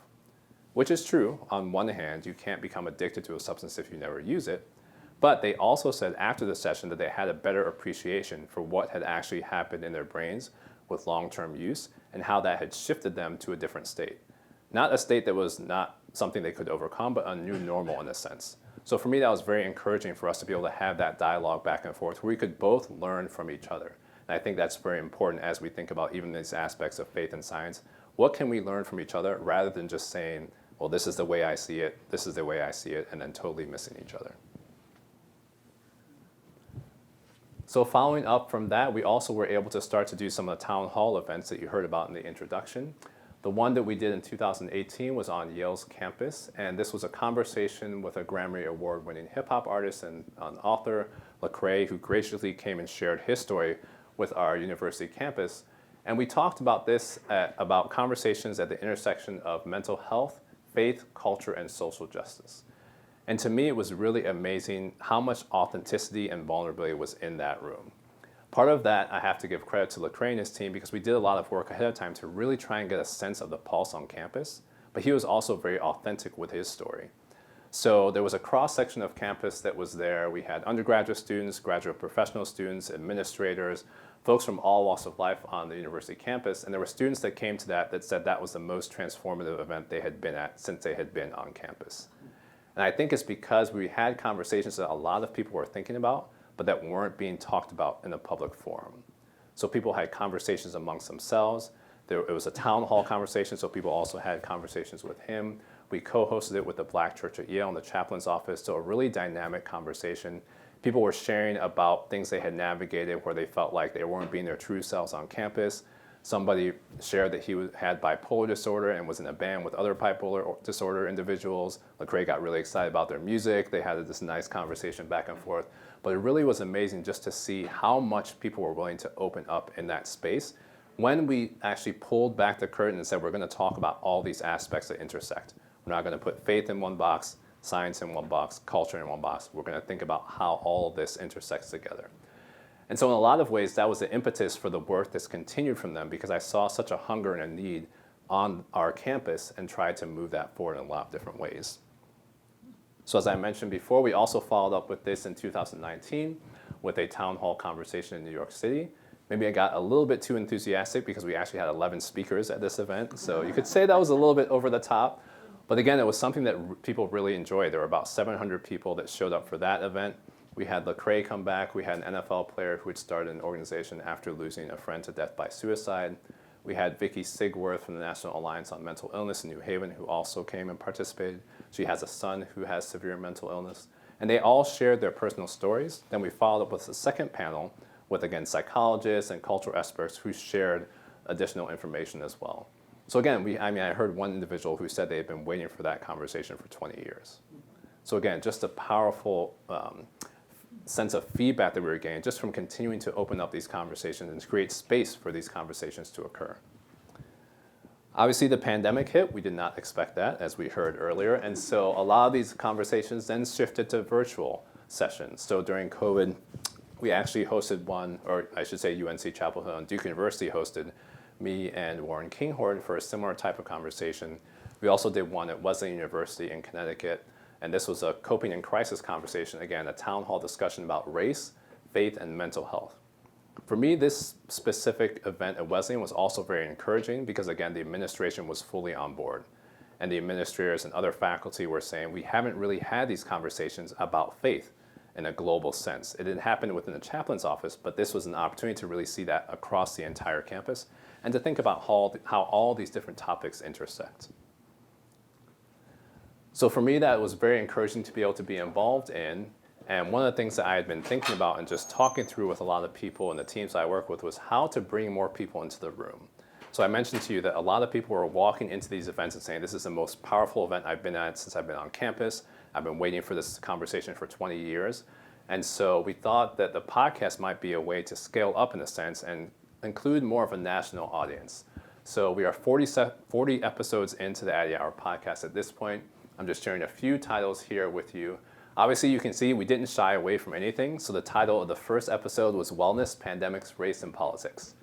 Which is true. On one hand, you can't become addicted to a substance if you never use it. But they also said after the session that they had a better appreciation for what had actually happened in their brains with long-term use and how that had shifted them to a different state. Not a state that was not something they could overcome, but a new normal in a sense. So for me, that was very encouraging for us to be able to have that dialogue back and forth where we could both learn from each other. And I think that's very important as we think about even these aspects of faith and science. What can we learn from each other rather than just saying, well, this is the way I see it, this is the way I see it, and then totally missing each other. So following up from that, we also were able to start to do some of the town hall events that you heard about in the introduction. The one that we did in 2018 was on Yale's campus, and this was a conversation with a Grammy Award-winning hip-hop artist and an author, Lecrae, who graciously came and shared his story with our university campus. And we talked about this, about conversations at the intersection of mental health, faith, culture, and social justice. And to me, it was really amazing how much authenticity and vulnerability was in that room. Part of that, I have to give credit to Lecrae and his team because we did a lot of work ahead of time to really try and get a sense of the pulse on campus, but he was also very authentic with his story. So there was a cross-section of campus that was there. We had undergraduate students, graduate professional students, administrators, folks from all walks of life on the university campus, and there were students that came to that said that was the most transformative event they had been at since they had been on campus. And I think it's because we had conversations that a lot of people were thinking about, but that weren't being talked about in a public forum. So people had conversations amongst themselves. It was a town hall conversation, so people also had conversations with him. We co-hosted it with the Black Church at Yale in the chaplain's office, so a really dynamic conversation. People were sharing about things they had navigated where they felt like they weren't being their true selves on campus. Somebody shared that he had bipolar disorder and was in a band with other bipolar disorder individuals. Lecrae got really excited about their music. They had this nice conversation back and forth. But it really was amazing just to see how much people were willing to open up in that space when we actually pulled back the curtain and said, we're going to talk about all these aspects that intersect. We're not going to put faith in one box, science in one box, culture in one box. We're going to think about how all of this intersects together. And so in a lot of ways, that was the impetus for the work that's continued from them, because I saw such a hunger and a need on our campus and tried to move that forward in a lot of different ways. So as I mentioned before, we also followed up with this in 2019 with a town hall conversation in New York City. Maybe I got a little bit too enthusiastic because we actually had 11 speakers at this event. So you could say that was a little bit over the top. But again, it was something that people really enjoyed. There were about 700 people that showed up for that event. We had Lecrae come back. We had an NFL player who had started an organization after losing a friend to death by suicide. We had Vicky Sigworth from the National Alliance on Mental Illness in New Haven, who also came and participated. She has a son who has severe mental illness. And they all shared their personal stories. Then we followed up with a second panel with, again, psychologists and cultural experts who shared additional information as well. So again, I heard one individual who said they had been waiting for that conversation for 20 years. So again, just a powerful sense of feedback that we were getting just from continuing to open up these conversations and create space for these conversations to occur. Obviously, the pandemic hit. We did not expect that, as we heard earlier. And so a lot of these conversations then shifted to virtual sessions. So during COVID, we actually hosted one, or I should say UNC Chapel Hill and Duke University hosted me and Warren Kinghorn for a similar type of conversation. We also did one at Wesleyan University in Connecticut. And this was a coping in crisis conversation, again, a town hall discussion about race, faith, and mental health. For me, this specific event at Wesleyan was also very encouraging because, again, the administration was fully on board. And the administrators and other faculty were saying, we haven't really had these conversations about faith in a global sense. It didn't happen within the chaplain's office, but this was an opportunity to really see that across the entire campus and to think about how all these different topics intersect. So for me, that was very encouraging to be able to be involved in. And one of the things that I had been thinking about and just talking through with a lot of people and the teams I work with was how to bring more people into the room. So I mentioned to you that a lot of people were walking into these events and saying, this is the most powerful event I've been at since I've been on campus. I've been waiting for this conversation for 20 years. And so we thought that the podcast might be a way to scale up in a sense and include more of a national audience. So we are 40 episodes into the Addy Hour podcast at this point. I'm just sharing a few titles here with you. Obviously, you can see we didn't shy away from anything. So the title of the first episode was Wellness, Pandemics, Race, and Politics.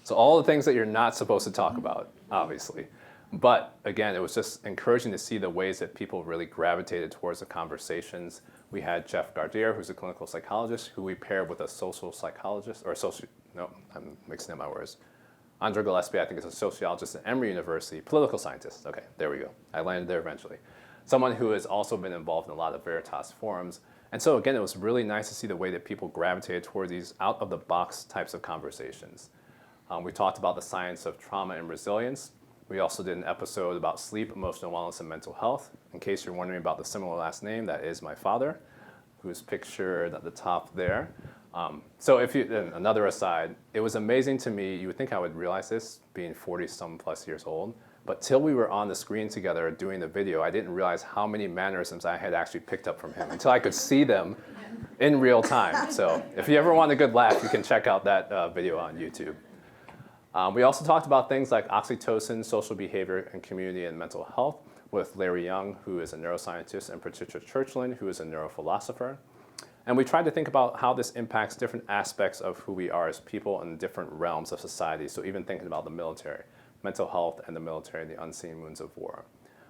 So all the things that you're not supposed to talk about, obviously. But again, it was just encouraging to see the ways that people really gravitated towards the conversations. We had Jeff Gardere, who's a clinical psychologist, who we paired with a social psychologist, I'm mixing up my words. Andra Gillespie, I think, is a sociologist at Emory University, political scientist. Okay, there we go. I landed there eventually. Someone who has also been involved in a lot of Veritas forums. And so again, it was really nice to see the way that people gravitated toward these out-of-the-box types of conversations. We talked about the science of trauma and resilience. We also did an episode about sleep, emotional wellness, and mental health. In case you're wondering about the similar last name, that is my father, who's pictured at the top there. So another aside, it was amazing to me, you would think I would realize this being 40-some plus years old, but till we were on the screen together doing the video, I didn't realize how many mannerisms I had actually picked up from him until I could see them in real time. So if you ever want a good laugh, you can check out that video on YouTube. We also talked about things like oxytocin, social behavior, and community and mental health with Larry Young, who is a neuroscientist, and Patricia Churchland, who is a neurophilosopher. And we tried to think about how this impacts different aspects of who we are as people in different realms of society. So even thinking about the military, mental health, and the military, and the unseen wounds of war.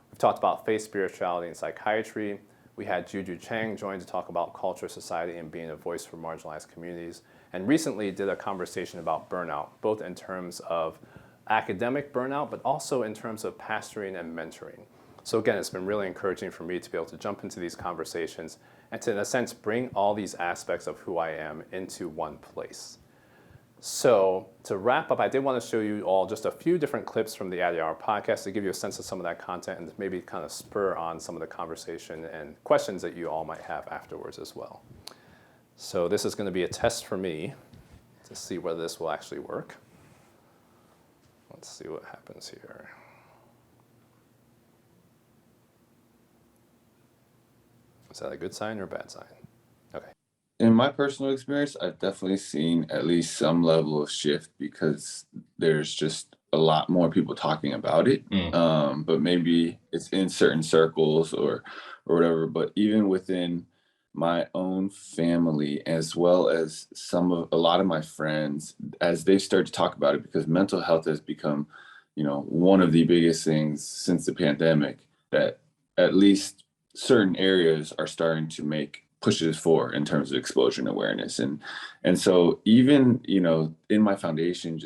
We've talked about faith, spirituality, and psychiatry. We had Juju Chang join to talk about culture, society, and being a voice for marginalized communities. And recently did a conversation about burnout, both in terms of academic burnout, but also in terms of pastoring and mentoring. So again, it's been really encouraging for me to be able to jump into these conversations and to, in a sense, bring all these aspects of who I am into one place. So to wrap up, I did want to show you all just a few different clips from the Addy Hour podcast to give you a sense of some of that content and maybe kind of spur on some of the conversation and questions that you all might have afterwards as well. So this is going to be a test for me to see whether this will actually work. Let's see what happens here. Is that a good sign or a bad sign? Okay. In my personal experience, I've definitely seen at least some level of shift because there's just a lot more people talking about it. But maybe it's in certain circles or whatever. But even within my own family, as well as a lot of my friends, as they start to talk about it, because mental health has become, one of the biggest things since the pandemic, that at least certain areas are starting to make pushes for in terms of exposure and awareness. And so even, in my foundation,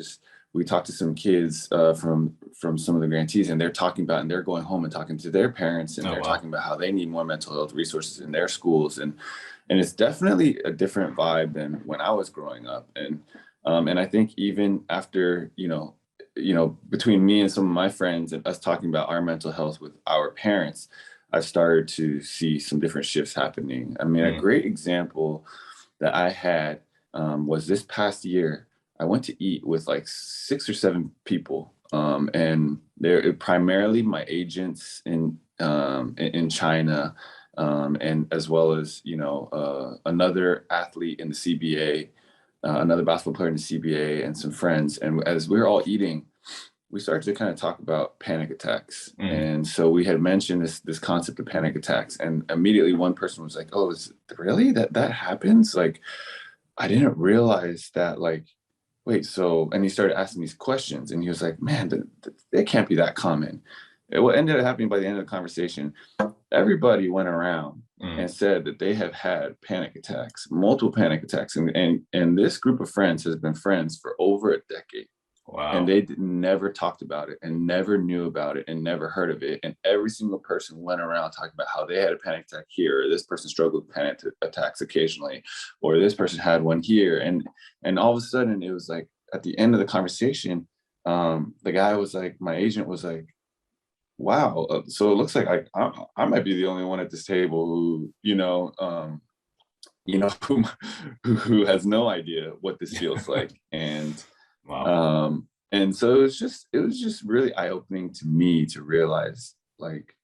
we talked to some kids from some of the grantees, and they're talking about, and they're going home and talking to their parents, and they're talking about how they need more mental health resources in their schools. And it's definitely a different vibe than when I was growing up. And I think even after, between me and some of my friends and us talking about our mental health with our parents, I've started to see some different shifts happening. I mean, a great example that I had was this past year. I went to eat with like 6 or 7 people, and they're primarily my agents in China, and as well as another athlete in the CBA, another basketball player in the CBA, and some friends. And as we were all eating, we started to kind of talk about panic attacks. And so we had mentioned this concept of panic attacks, and immediately one person was like, "Oh, is it really that happens? Like, I didn't realize that, like, wait, so," and he started asking these questions, and he was like, "Man, it can't be that common." What ended up happening by the end of the conversation, everybody went around and said that they have had panic attacks, multiple panic attacks. And this group of friends has been friends for over a decade. Wow. And they never talked about it and never knew about it and never heard of it. And every single person went around talking about how they had a panic attack here, or this person struggled with panic attacks occasionally, or this person had one here. And all of a sudden it was like, at the end of the conversation, the guy was like, my agent was like, "Wow, so it looks like I might be the only one at this table who, who has no idea what this feels like." And Wow. and so it was just really eye-opening to me to realize, like,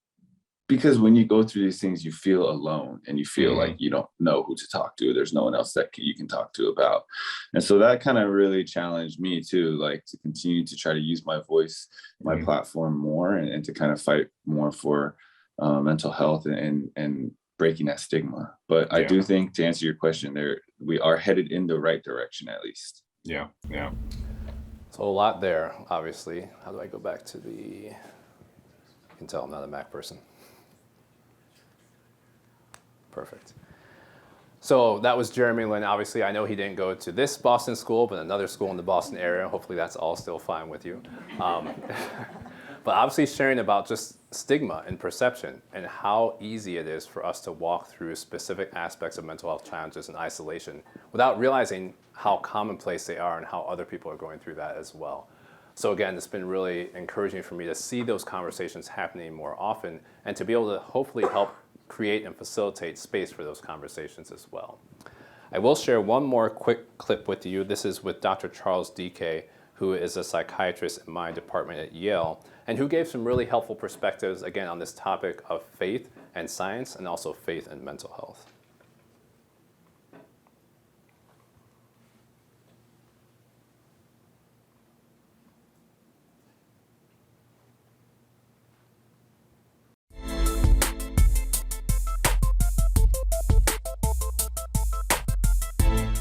because when you go through these things, you feel alone and you feel like you don't know who to talk to. There's no one else that you can talk to about. And so that kind of really challenged me too, like, to continue to try to use my voice, my platform more, and to kind of fight more for mental health and breaking that stigma. But I do think, to answer your question, we are headed in the right direction, at least. Yeah. So a lot there, obviously. How do I go back to you can tell I'm not a Mac person. Perfect. So that was Jeremy Lin. Obviously, I know he didn't go to this Boston school, but another school in the Boston area. Hopefully that's all still fine with you. But obviously sharing about just stigma and perception and how easy it is for us to walk through specific aspects of mental health challenges in isolation without realizing how commonplace they are and how other people are going through that as well. So again, it's been really encouraging for me to see those conversations happening more often and to be able to hopefully help create and facilitate space for those conversations as well. I will share one more quick clip with you. This is with Dr. Charles Dike, who is a psychiatrist in my department at Yale, and who gave some really helpful perspectives, again, on this topic of faith and science, and also faith and mental health.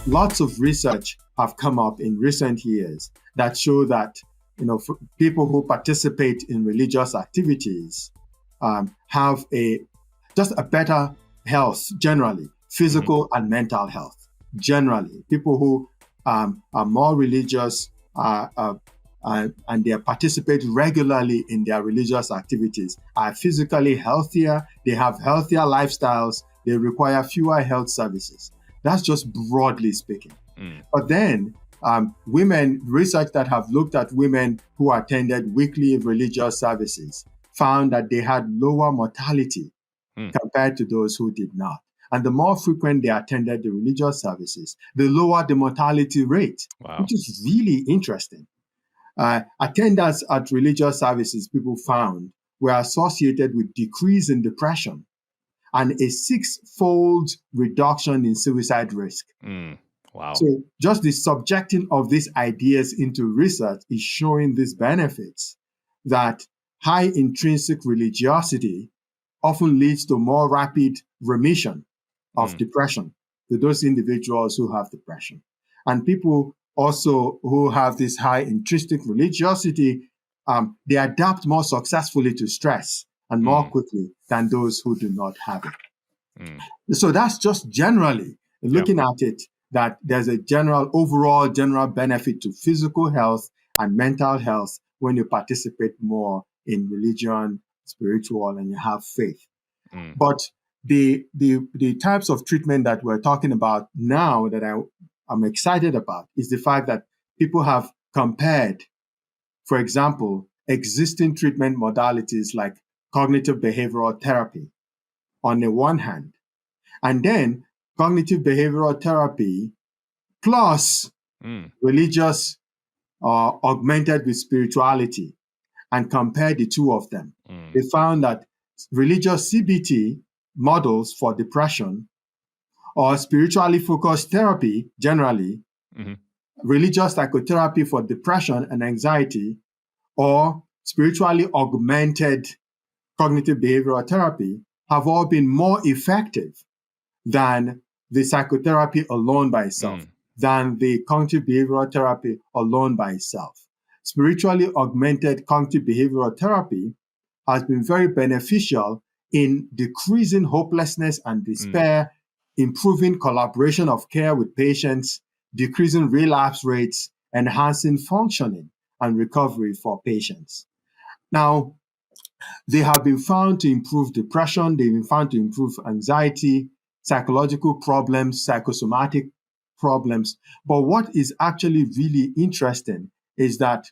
Lots of research have come up in recent years that show that for people who participate in religious activities have just a better health generally, physical and mental health generally. People who are more religious and they participate regularly in their religious activities are physically healthier, they have healthier lifestyles, they require fewer health services. That's just broadly speaking. But then research that have looked at women who attended weekly religious services found that they had lower mortality compared to those who did not. And the more frequent they attended the religious services, the lower the mortality rate, which is really interesting. Attendance at religious services, people found, were associated with decrease in depression and a 6-fold reduction in suicide risk. Wow. So just the subjecting of these ideas into research is showing these benefits, that high intrinsic religiosity often leads to more rapid remission of depression to those individuals who have depression. And people also who have this high intrinsic religiosity, they adapt more successfully to stress and more quickly than those who do not have it. So that's just generally looking at it, that there's a overall general benefit to physical health and mental health when you participate more in religion, spiritual, and you have faith. But the types of treatment that we're talking about now that I'm excited about is the fact that people have compared, for example, existing treatment modalities like cognitive behavioral therapy on the one hand, and then cognitive behavioral therapy plus religious augmented with spirituality, and compared the two of them. They found that religious CBT models for depression or spiritually focused therapy generally, religious psychotherapy for depression and anxiety, or spiritually augmented cognitive behavioral therapy have all been more effective than the psychotherapy alone by itself, than the cognitive behavioral therapy alone by itself. Spiritually augmented cognitive behavioral therapy has been very beneficial in decreasing hopelessness and despair, improving collaboration of care with patients, decreasing relapse rates, enhancing functioning and recovery for patients. Now, they have been found to improve depression, they've been found to improve anxiety, psychological problems, psychosomatic problems. But what is actually really interesting is that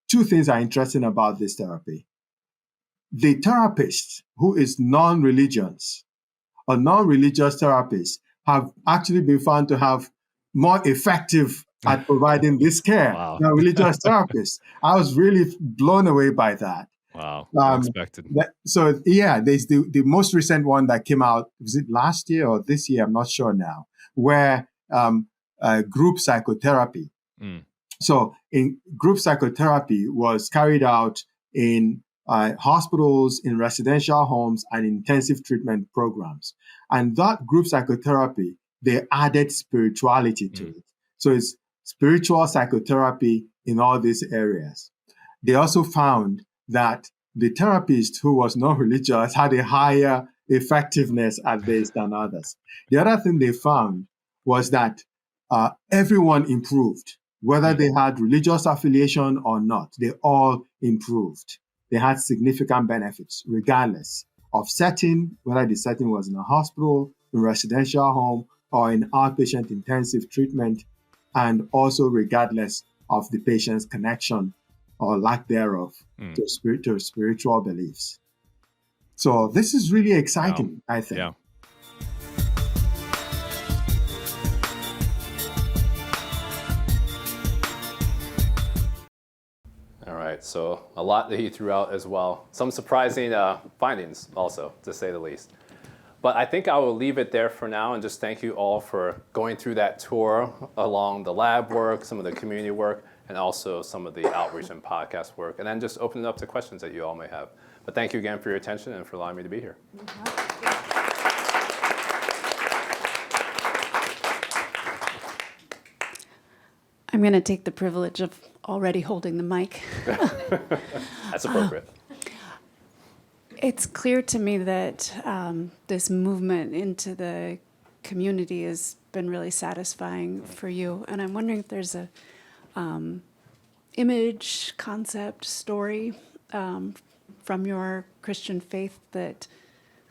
two things are interesting about this therapy. The therapist who is non-religious or non-religious therapists have actually been found to have more effective at providing this care than religious therapists. I was really blown away by that. Wow, unexpected. There's the most recent one that came out, was it last year or this year? I'm not sure now, where group psychotherapy. So in group psychotherapy was carried out in hospitals, in residential homes, and intensive treatment programs. And that group psychotherapy, they added spirituality to it. So it's spiritual psychotherapy in all these areas. They also found that the therapist who was non-religious had a higher effectiveness at this than others. The other thing they found was that everyone improved, whether they had religious affiliation or not. They all improved. They had significant benefits, regardless of setting, whether the setting was in a hospital, in a residential home, or in outpatient intensive treatment, and also regardless of the patient's connection or lack thereof to spiritual beliefs. So this is really exciting, I think. Yeah. All right, so a lot that he threw out as well. Some surprising findings also, to say the least. But I think I will leave it there for now and just thank you all for going through that tour along the lab work, some of the community work, and also some of the outreach and podcast work, and then just open it up to questions that you all may have. But thank you again for your attention and for allowing me to be here. I'm going to take the privilege of already holding the mic. That's appropriate. It's clear to me that this movement into the community has been really satisfying for you. And I'm wondering if there's a image, concept, story from your Christian faith that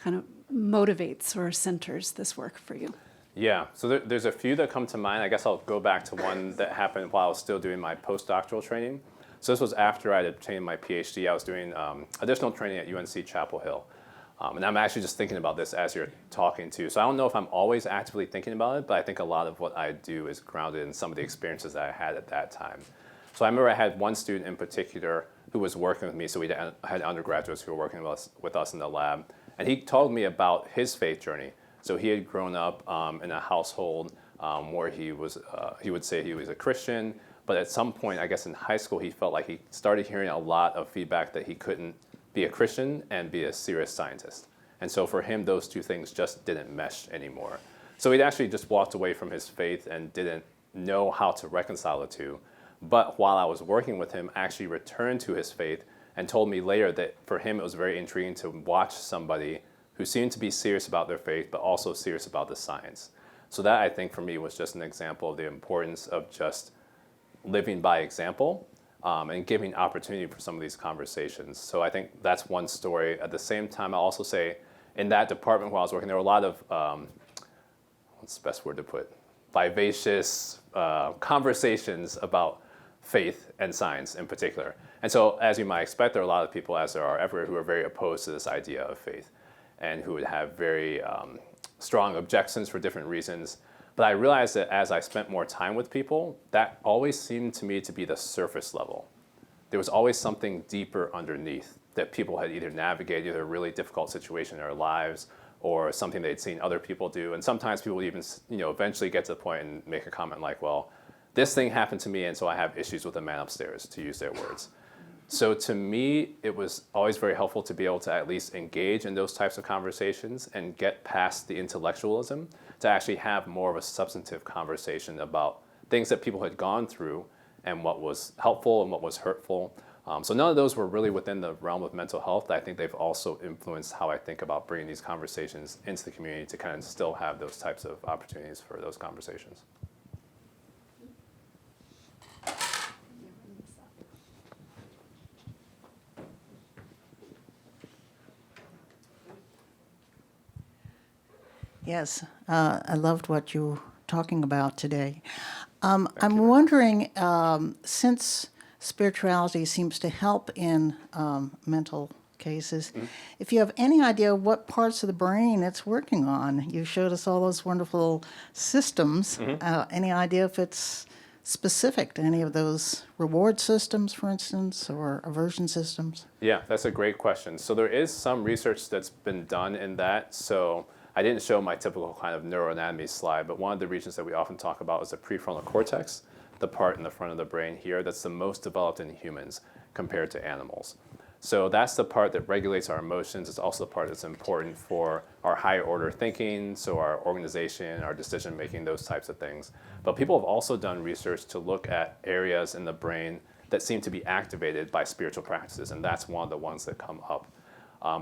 kind of motivates or centers this work for you. Yeah, so there's a few that come to mind. I guess I'll go back to one that happened while I was still doing my postdoctoral training. So this was after I had obtained my PhD. I was doing additional training at UNC Chapel Hill. And I'm actually just thinking about this as you're talking too. So I don't know if I'm always actively thinking about it, but I think a lot of what I do is grounded in some of the experiences that I had at that time. So I remember I had one student in particular who was working with me. So we had undergraduates who were working with us in the lab. And he told me about his faith journey. So he had grown up in a household where he would say he was a Christian, but at some point, I guess in high school, he felt like he started hearing a lot of feedback that he couldn't be a Christian and be a serious scientist. And so for him, those two things just didn't mesh anymore. So he'd actually just walked away from his faith and didn't know how to reconcile the two. But while I was working with him, I actually returned to his faith and told me later that for him, it was very intriguing to watch somebody who seemed to be serious about their faith, but also serious about the science. So that, I think, for me, was just an example of the importance of just living by example and giving opportunity for some of these conversations. So I think that's one story. At the same time, I'll also say in that department where I was working, there were a lot of, what's the best word to put, vivacious conversations about faith and science in particular. And so, as you might expect, there are a lot of people, as there are everywhere, who are very opposed to this idea of faith and who would have very strong objections for different reasons. But I realized that as I spent more time with people, that always seemed to me to be the surface level. There was always something deeper underneath that people had either navigated either a really difficult situation in their lives or something they'd seen other people do. And sometimes people would even, eventually get to the point and make a comment like, well, this thing happened to me, and so I have issues with the man upstairs, to use their words. So to me, it was always very helpful to be able to at least engage in those types of conversations and get past the intellectualism to actually have more of a substantive conversation about things that people had gone through and what was helpful and what was hurtful. So none of those were really within the realm of mental health. I think they've also influenced how I think about bringing these conversations into the community to kind of still have those types of opportunities for those conversations. Yes, I loved what you were talking about today. I'm wondering, since spirituality seems to help in mental cases, if you have any idea what parts of the brain it's working on. You showed us all those wonderful systems. Any idea if it's specific to any of those reward systems, for instance, or aversion systems? Yeah, that's a great question. So there is some research that's been done in that. So I didn't show my typical kind of neuroanatomy slide, but one of the regions that we often talk about is the prefrontal cortex, the part in the front of the brain here that's the most developed in humans compared to animals. So that's the part that regulates our emotions. It's also the part that's important for our higher order thinking, so our organization, our decision making, those types of things. But people have also done research to look at areas in the brain that seem to be activated by spiritual practices, and that's one of the ones that come up.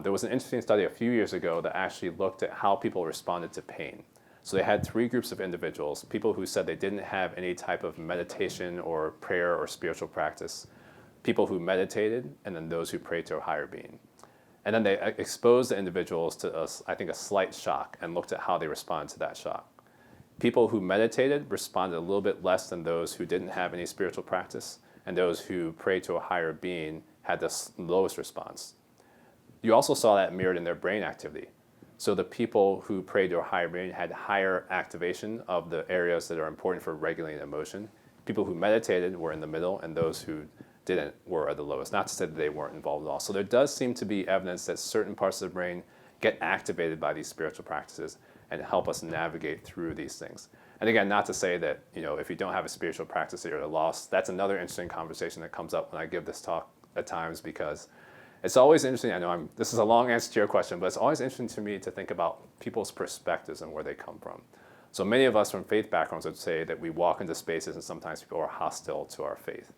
There was an interesting study a few years ago that actually looked at how people responded to pain. So they had 3 groups of individuals, people who said they didn't have any type of meditation or prayer or spiritual practice, people who meditated, and then those who prayed to a higher being. And then they exposed the individuals to, a slight shock and looked at how they responded to that shock. People who meditated responded a little bit less than those who didn't have any spiritual practice, and those who prayed to a higher being had the lowest response. You also saw that mirrored in their brain activity. So the people who prayed to a higher being had higher activation of the areas that are important for regulating emotion. People who meditated were in the middle, and those who didn't were at the lowest. Not to say that they weren't involved at all. So there does seem to be evidence that certain parts of the brain get activated by these spiritual practices and help us navigate through these things. And again, not to say that, if you don't have a spiritual practice, you're at a loss. That's another interesting conversation that comes up when I give this talk at times, because it's always interesting. I know this is a long answer to your question, but it's always interesting to me to think about people's perspectives and where they come from. So many of us from faith backgrounds would say that we walk into spaces and sometimes people are hostile to our faith.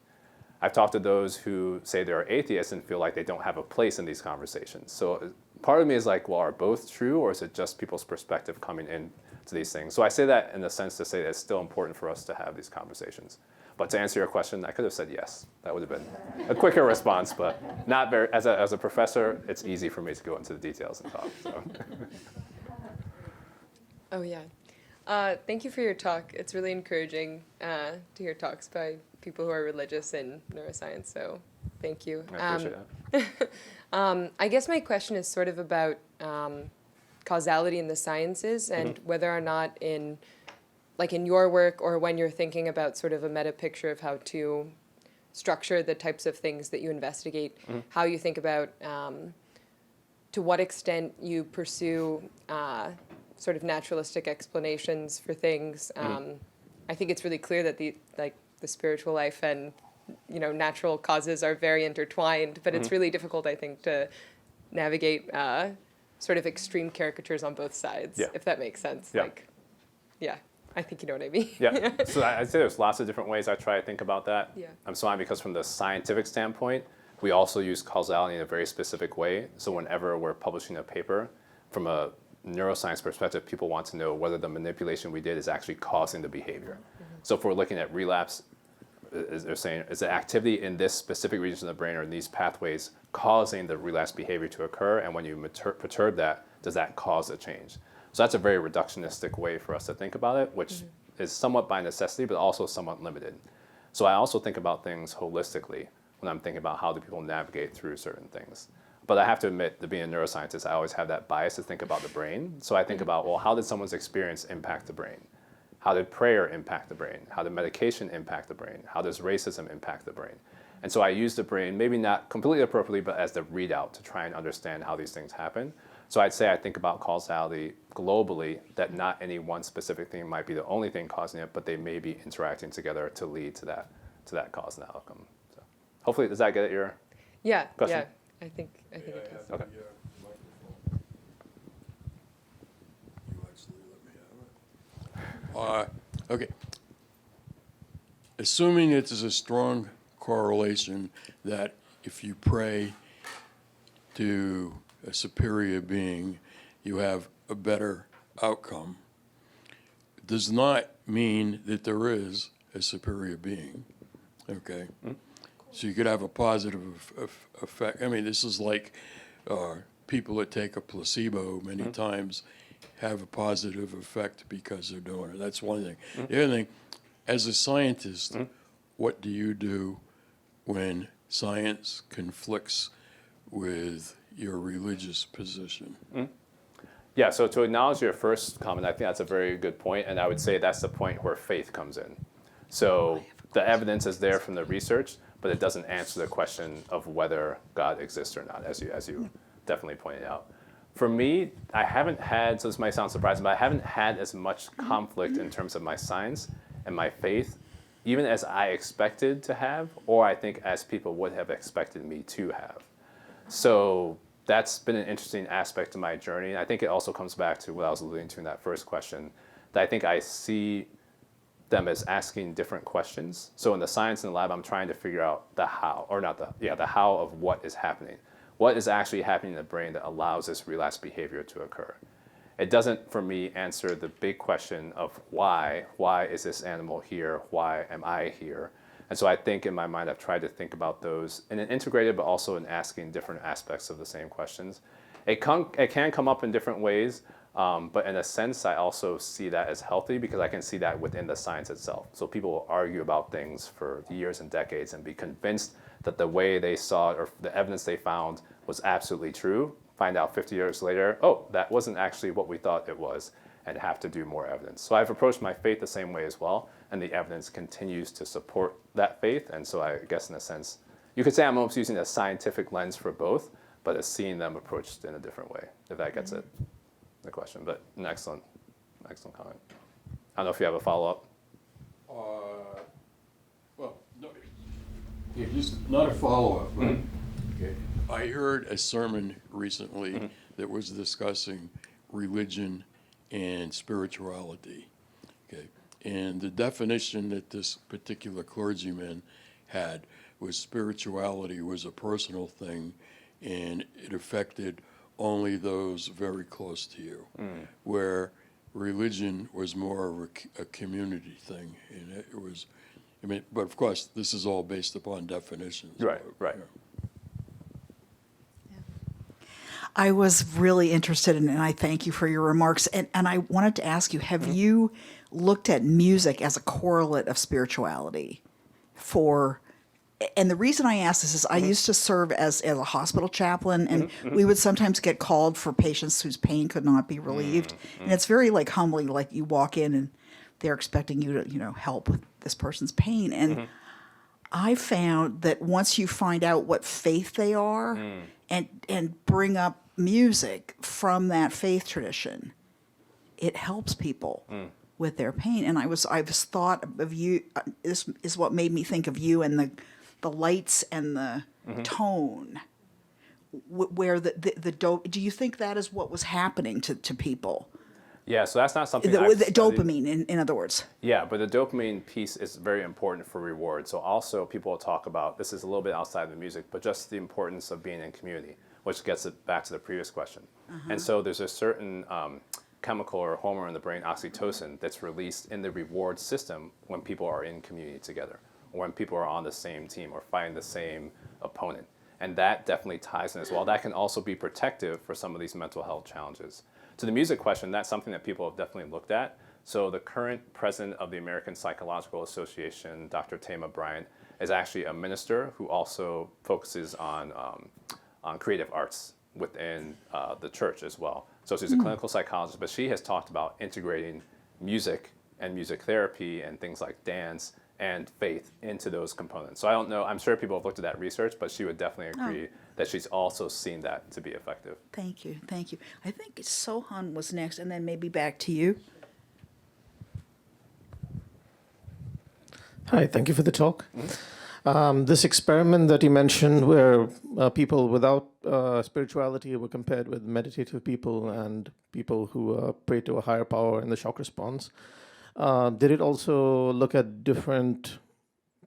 I've talked to those who say they're atheists and feel like they don't have a place in these conversations. So part of me is like, well, are both true, or is it just people's perspective coming in to these things? So I say that in the sense to say that it's still important for us to have these conversations. But to answer your question, I could have said yes. That would have been a quicker response, but not very. As a professor, it's easy for me to go into the details and talk. So. Oh yeah, thank you for your talk. It's really encouraging to hear talks by people who are religious in neuroscience. So thank you. I appreciate that. I guess my question is sort of about causality in the sciences and whether or not in your work or when you're thinking about sort of a meta picture of how to structure the types of things that you investigate, how you think about to what extent you pursue sort of naturalistic explanations for things. I think it's really clear that the spiritual life and natural causes are very intertwined, but it's really difficult, I think, to navigate sort of extreme caricatures on both sides, Yeah. if that makes sense. Yeah. Like, yeah, I think you know what I mean. Yeah. So I'd say there's lots of different ways I try to think about that. Yeah. I'm smiling because from the scientific standpoint, we also use causality in a very specific way. So whenever we're publishing a paper, from a neuroscience perspective, people want to know whether the manipulation we did is actually causing the behavior. So if we're looking at relapse, they're saying, is the activity in this specific region of the brain or in these pathways causing the relapse behavior to occur? And when you perturb that, does that cause a change? So that's a very reductionistic way for us to think about it, which is somewhat by necessity, but also somewhat limited. So I also think about things holistically when I'm thinking about how do people navigate through certain things. But I have to admit, that being a neuroscientist, I always have that bias to think about the brain. So I think about, well, how did someone's experience impact the brain? How did prayer impact the brain? How did medication impact the brain? How does racism impact the brain? And so I use the brain, maybe not completely appropriately, but as the readout to try and understand how these things happen. So I'd say I think about causality globally, that not any one specific thing might be the only thing causing it, but they may be interacting together to lead to that cause and outcome. So hopefully, does that get at your Yeah, question? yeah. I think it does. Okay. Okay. Assuming it is a strong correlation that if you pray to a superior being, you have a better outcome, does not mean that there is a superior being. Okay? So you could have a positive effect. I mean, this is like people that take a placebo many times have a positive effect because they're doing it. That's one thing. The other thing, as a scientist, what do you do when science conflicts with your religious position? Yeah, so to acknowledge your first comment, I think that's a very good point, and I would say that's the point where faith comes in. So the evidence is there from the research, but it doesn't answer the question of whether God exists or not, as you definitely pointed out. For me, I haven't had, so this might sound surprising, but I haven't had as much conflict in terms of my science and my faith, even as I expected to have, or I think as people would have expected me to have. So that's been an interesting aspect of my journey. And I think it also comes back to what I was alluding to in that first question, that I think I see them as asking different questions. So in the science in the lab, I'm trying to figure out the how, or not the how of what is happening. What is actually happening in the brain that allows this relapse behavior to occur? It doesn't, for me, answer the big question of why. Why is this animal here? Why am I here? And so I think in my mind, I've tried to think about those in an integrated, but also in asking different aspects of the same questions. It can come up in different ways, but in a sense, I also see that as healthy because I can see that within the science itself. So people will argue about things for years and decades and be convinced that the way they saw it or the evidence they found was absolutely true. Find out 50 years later, oh, that wasn't actually what we thought it was, and have to do more evidence. So I've approached my faith the same way as well, and the evidence continues to support that faith. And so I guess in a sense, you could say I'm almost using a scientific lens for both, but it's seeing them approached in a different way, if that gets at the question. But an excellent comment. I don't know if you have a follow-up. Well, no, just not a follow-up. Right? Okay. I heard a sermon recently that was discussing religion and spirituality. Okay, and the definition that this particular clergyman had was spirituality was a personal thing, and it affected only those very close to you, where religion was more of a community thing, and it was. I mean, but of course, this is all based upon definitions. Right. I was really interested in, and I thank you for your remarks. And I wanted to ask you, have you looked at music as a correlate of spirituality? And the reason I ask this is I used to serve as a hospital chaplain, and we would sometimes get called for patients whose pain could not be relieved. And it's very humbling, like you walk in and they're expecting you to, help with this person's pain. And I found that once you find out what faith they are and bring up music from that faith tradition, it helps people with their pain. And I was thought of you. This is what made me think of you and the lights and the tone. where the do you think that is what was happening to people? Yeah, so that's not something The I've studied. dopamine, in other words. Yeah, but the dopamine piece is very important for reward. So also people will talk about, this is a little bit outside of the music, but just the importance of being in community, which gets it back to the previous question. And so there's a certain chemical or hormone in the brain, oxytocin, that's released in the reward system when people are in community together, or when people are on the same team or fighting the same opponent. And that definitely ties in as well. That can also be protective for some of these mental health challenges. To the music question, that's something that people have definitely looked at. So the current president of the American Psychological Association, Dr. Tama Bryant, is actually a minister who also focuses on creative arts within the church as well. So she's a clinical psychologist, but she has talked about integrating music and music therapy and things like dance and faith into those components. So I don't know, I'm sure people have looked at that research, but she would definitely agree that she's also seen that to be effective. Thank you. I think Sohan was next, and then maybe back to you. Hi, thank you for the talk. This experiment that you mentioned where people without spirituality were compared with meditative people and people who pray to a higher power in the shock response, did it also look at different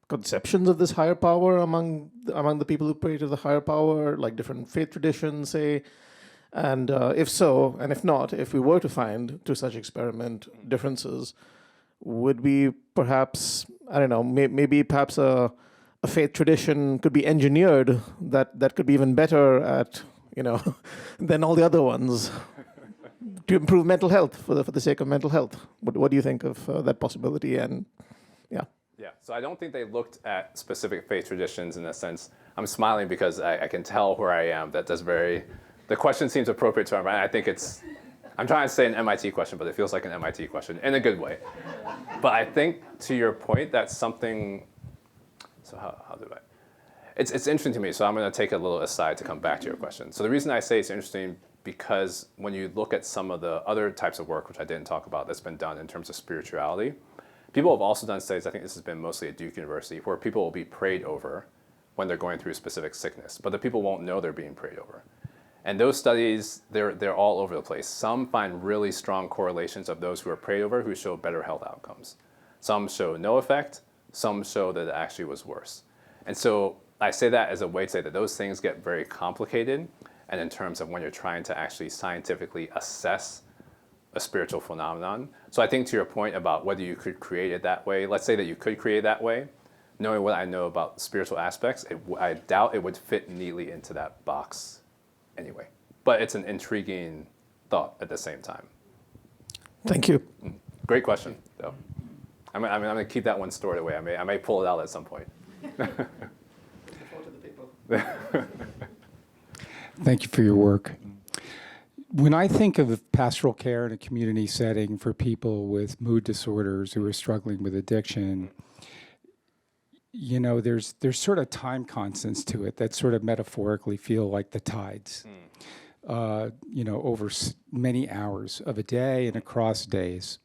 conceptions of this higher power among the people who pray to the higher power, like different faith traditions, say? And if so, and if not, if we were to find, through such experiment, differences, would we perhaps, I don't know, maybe perhaps a faith tradition could be engineered that could be even better at, than all the other ones to improve mental health for the sake of mental health? What do you think of that possibility? And yeah. Yeah, so I don't think they looked at specific faith traditions in a sense. I'm smiling because I can tell where I am. The question seems appropriate to me. I think I'm trying to say an MIT question, but it feels like an MIT question in a good way. But I think to your point, that's something, so how do I? It's interesting to me, so I'm going to take a little aside to come back to your question. So the reason I say it's interesting, because when you look at some of the other types of work, which I didn't talk about, that's been done in terms of spirituality, people have also done studies, I think this has been mostly at Duke University, where people will be prayed over when they're going through a specific sickness, but the people won't know they're being prayed over. And those studies, they're all over the place. Some find really strong correlations of those who are prayed over who show better health outcomes. Some show no effect, some show that it actually was worse. And so I say that as a way to say that those things get very complicated, and in terms of when you're trying to actually scientifically assess a spiritual phenomenon. So I think to your point about whether you could create it that way, let's say that you could create it that way, knowing what I know about spiritual aspects, I doubt it would fit neatly into that box anyway. But it's an intriguing thought at the same time. Thank you. Great question, though. I'm going to keep that one stored away. I may pull it out at some point. Thank you for your work. When I think of pastoral care in a community setting for people with mood disorders who are struggling with addiction, there's sort of time constants to it that sort of metaphorically feel like the tides, over many hours of a day and across days.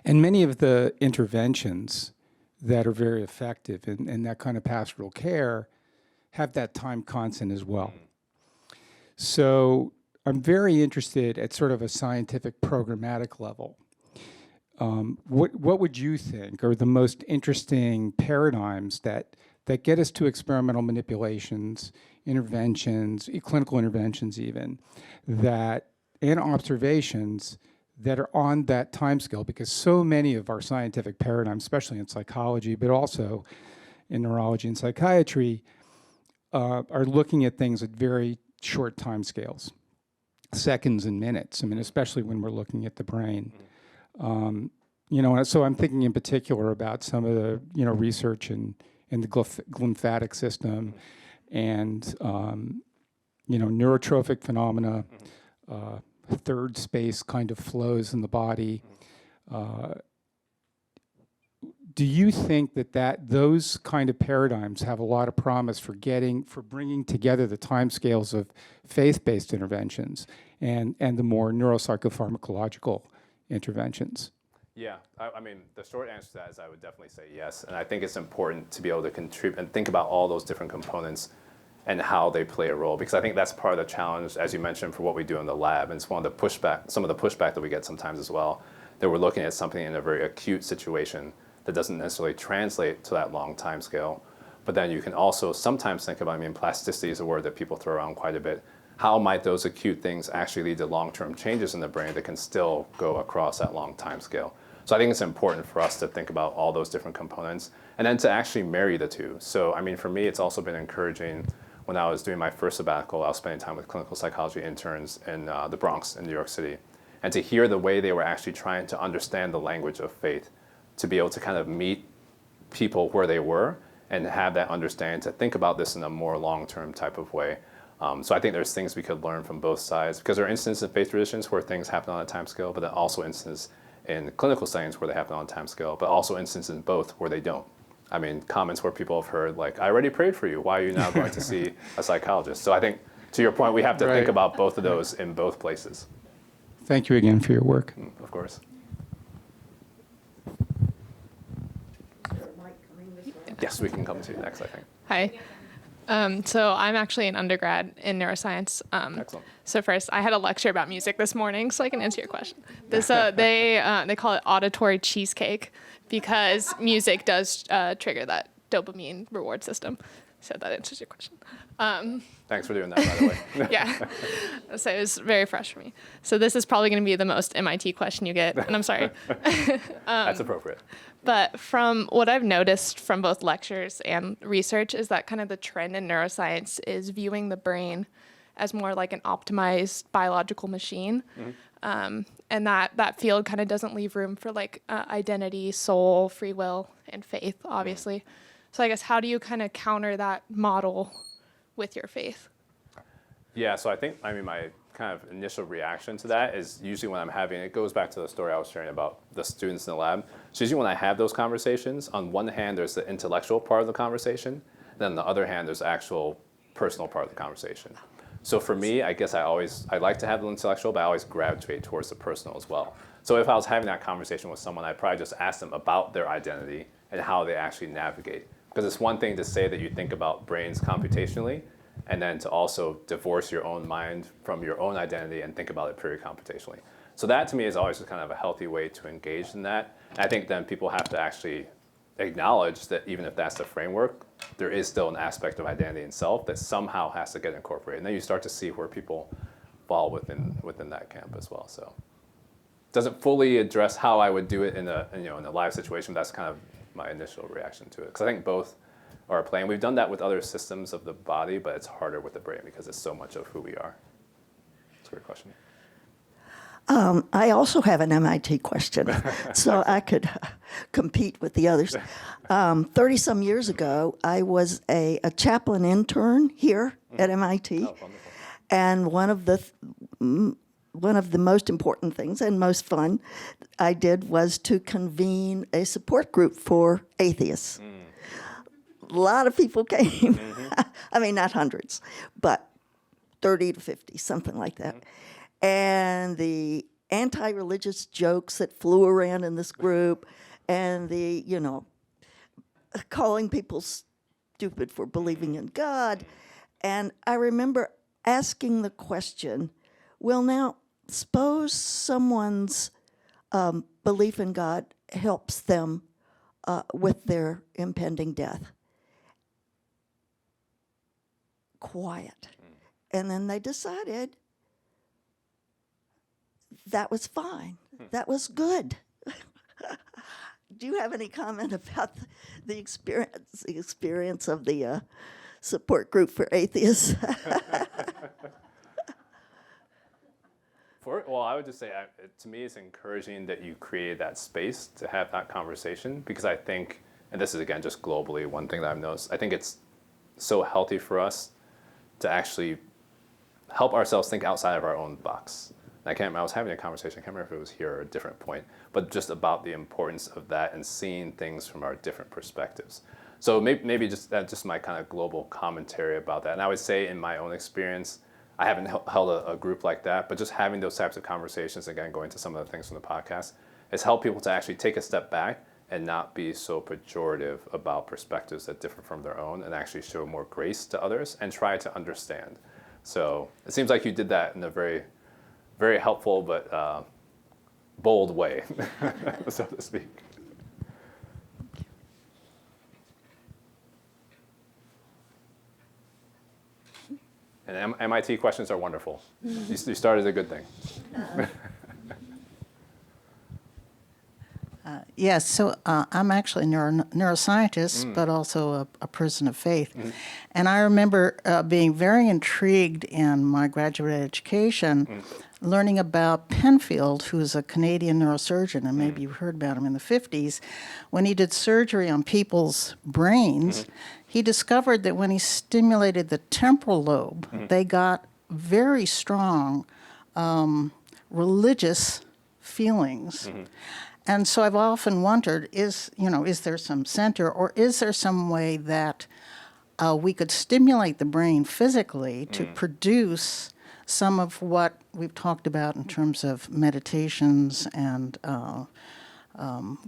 And many of the interventions that are very effective in that kind of pastoral care have that time constant as well. So I'm very interested at sort of a scientific programmatic level. What would you think are the most interesting paradigms that get us to experimental manipulations, interventions, clinical interventions even, and observations that are on that timescale? Because so many of our scientific paradigms, especially in psychology, but also in neurology and psychiatry, are looking at things at very short timescales, seconds and minutes. Especially when we're looking at the brain. So I'm thinking in particular about some of the, research in the lymphatic system and, neurotrophic phenomena, third space kind of flows in the body. Do you think that those kind of paradigms have a lot of promise for bringing together the timescales of faith-based interventions and the more neuropsychopharmacological interventions? Yeah, the short answer to that is I would definitely say yes. And I think it's important to be able to contribute and think about all those different components and how they play a role. Because I think that's part of the challenge, as you mentioned, for what we do in the lab. And it's one of the pushback, some of the pushback that we get sometimes as well, that we're looking at something in a very acute situation that doesn't necessarily translate to that long time scale. But then you can also sometimes think about, I mean, plasticity is a word that people throw around quite a bit. How might those acute things actually lead to long-term changes in the brain that can still go across that long time scale? So I think it's important for us to think about all those different components and then to actually marry the two. So, I mean, for me, it's also been encouraging. When I was doing my first sabbatical, I was spending time with clinical psychology interns in the Bronx in New York City. And to hear the way they were actually trying to understand the language of faith, to be able to kind of meet people where they were and have that understanding to think about this in a more long-term type of way. So I think there's things we could learn from both sides, because there are instances in faith traditions where things happen on a time scale, but then also instances in clinical settings where they happen on a time scale, but also instances in both where they don't. I mean, comments where people have heard, like, I already prayed for you. Why are you now going to see a psychologist? So I think, to your point, we have to think about both of those in both places. Thank you again for your work. Of course. Yes, we can come to you next, I think. Hi. So I'm actually an undergrad in neuroscience. Excellent. So first, I had a lecture about music this morning, so I can answer your question. This they call it auditory cheesecake because music does trigger that dopamine reward system. So that answers your question. Thanks for doing that, by the way. Yeah. So it was very fresh for me. So this is probably going to be the most MIT question you get, and I'm sorry. That's appropriate. But from what I've noticed from both lectures and research is that kind of the trend in neuroscience is viewing the brain as more like an optimized biological machine. Mm-hmm. And that field kind of doesn't leave room for like identity, soul, free will, and faith, obviously. So I guess how do you kind of counter that model with your faith? Yeah, so I think, I mean, my kind of initial reaction to that is usually when I'm having, it goes back to the story I was sharing about the students in the lab. So usually when I have those conversations, on one hand, there's the intellectual part of the conversation. Then on the other hand, there's the actual personal part of the conversation. So for me, I guess I like to have the intellectual, but I always gravitate towards the personal as well. So if I was having that conversation with someone, I'd probably just ask them about their identity and how they actually navigate. Because it's one thing to say that you think about brains computationally, and then to also divorce your own mind from your own identity and think about it purely computationally. So that to me is always just kind of a healthy way to engage in that. And I think then people have to actually acknowledge that even if that's the framework, there is still an aspect of identity in self that somehow has to get incorporated. And then you start to see where people fall within that camp as well. So it doesn't fully address how I would do it in a live situation, but that's kind of my initial reaction to it. Because I think both are playing. We've done that with other systems of the body, but it's harder with the brain because it's so much of who we are. That's a great question. I also have an MIT question, so I could compete with the others. 30-some years ago, I was a chaplain intern here at MIT, and one of the most important things and most fun I did was to convene a support group for atheists. A lot of people came. I mean, not hundreds, but 30 to 50, something like that. And the anti-religious jokes that flew around in this group, and the, calling people stupid for believing in God. And I remember asking the question, well, now, suppose someone's belief in God helps them with their impending death. Quiet. And then they decided that was fine. That was good. Do you have any comment about the experience of the support group for atheists? Well, I would just say, to me, it's encouraging that you created that space to have that conversation, because I think, and this is again just globally one thing that I've noticed, I think it's so healthy for us to actually help ourselves think outside of our own box. And I was having a conversation, I can't remember if it was here or a different point, but just about the importance of that and seeing things from our different perspectives. So maybe that's just my kind of global commentary about that. And I would say in my own experience, I haven't held a group like that, but just having those types of conversations, again, going to some of the things from the podcast, has helped people to actually take a step back and not be so pejorative about perspectives that differ from their own, and actually show more grace to others and try to understand. So it seems like you did that in a very, very helpful but bold way, so to speak. And MIT questions are wonderful. You started a good thing. Yes, so I'm actually a neuroscientist, but also a person of faith. And I remember being very intrigued in my graduate education, learning about Penfield, who's a Canadian neurosurgeon, and maybe you've heard about him in the 50s. When he did surgery on people's brains, he discovered that when he stimulated the temporal lobe, they got very strong religious feelings. And so I've often wondered, is there some center, or is there some way that we could stimulate the brain physically to produce some of what we've talked about in terms of meditations and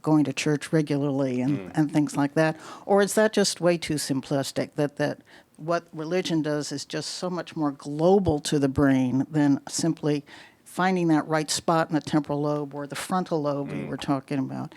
going to church regularly and things like that? Or is that just way too simplistic, that what religion does is just so much more global to the brain than simply finding that right spot in the temporal lobe or the frontal lobe we were talking about?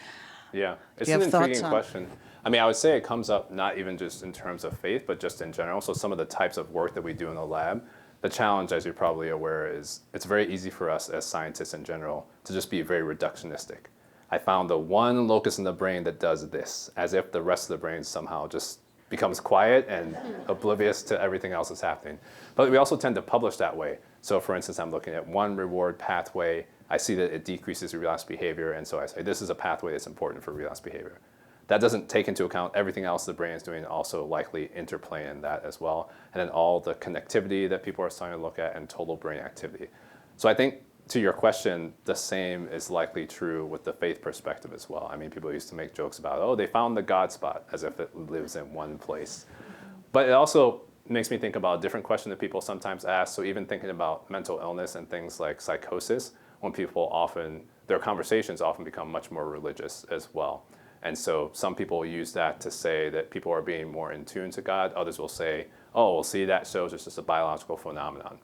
Yeah, it's Do you an have thoughts intriguing on- question. I mean, I would say it comes up not even just in terms of faith, but just in general. So some of the types of work that we do in the lab, the challenge, as you're probably aware, is it's very easy for us as scientists in general to just be very reductionistic. I found the one locus in the brain that does this, as if the rest of the brain somehow just becomes quiet and oblivious to everything else that's happening. But we also tend to publish that way. So for instance, I'm looking at one reward pathway. I see that it decreases relapse behavior, and so I say, this is a pathway that's important for relapse behavior. That doesn't take into account everything else the brain is doing, also likely interplay in that as well. And then all the connectivity that people are starting to look at and total brain activity. So I think to your question, the same is likely true with the faith perspective as well. I mean, people used to make jokes about, oh, they found the God spot, as if it lives in one place. But it also makes me think about a different question that people sometimes ask. So even thinking about mental illness and things like psychosis, when people often, their conversations often become much more religious as well. And so some people use that to say that people are being more in tune to God. Others will say, oh, well, see, that shows it's just a biological phenomenon.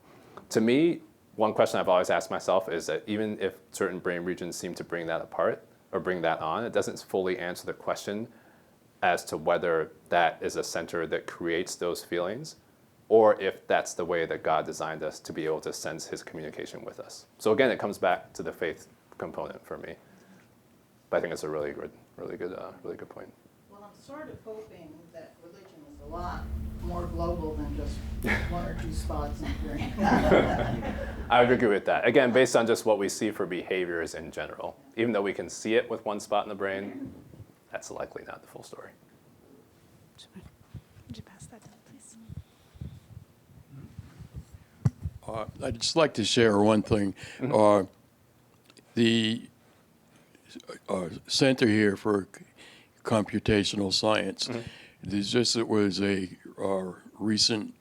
To me, one question I've always asked myself is that even if certain brain regions seem to bring that apart or bring that on, it doesn't fully answer the question as to whether that is a center that creates those feelings, or if that's the way that God designed us to be able to sense his communication with us. So again, it comes back to the faith component for me. But I think it's a really good point. Well, I'm sort of hoping that religion is a lot more global than just one or two spots in the brain. I would agree with that. Again, based on just what we see for behaviors in general. Even though we can see it with one spot in the brain, that's likely not the full story. Would you pass that down, please? I'd just like to share one thing. The Center here for Computational Science, it was a recent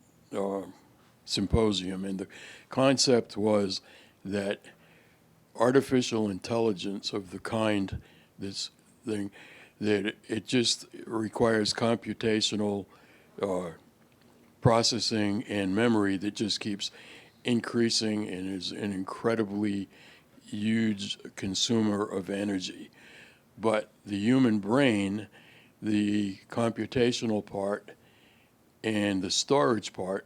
symposium, and the concept was that artificial intelligence of the kind, this thing, that it just requires computational processing and memory that just keeps increasing and is an incredibly huge consumer of energy. But the human brain, the computational part and the storage part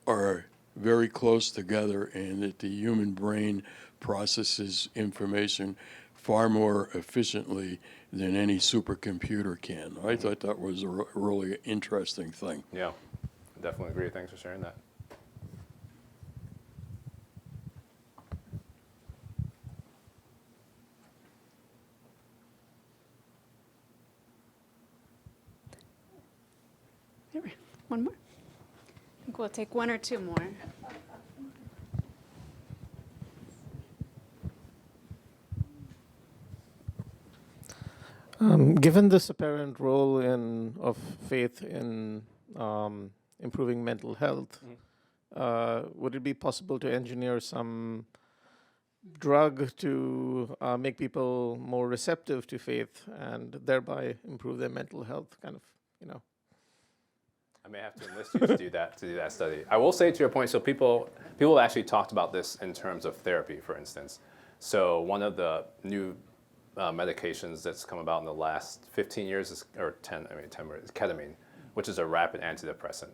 are very close together, and that the human brain processes information far more efficiently than any supercomputer can. I thought that was a really interesting thing. Yeah, I definitely agree. Thanks for sharing that. One more? I think we'll take one or two more. Given this apparent role of faith in improving mental health, would it be possible to engineer some drug to make people more receptive to faith and thereby improve their mental health, kind of, you know. I may have to enlist you to do that study. I will say to your point, so people actually talked about this in terms of therapy, for instance. So one of the new medications that's come about in the last 15 years is, or 10 is ketamine, which is a rapid antidepressant.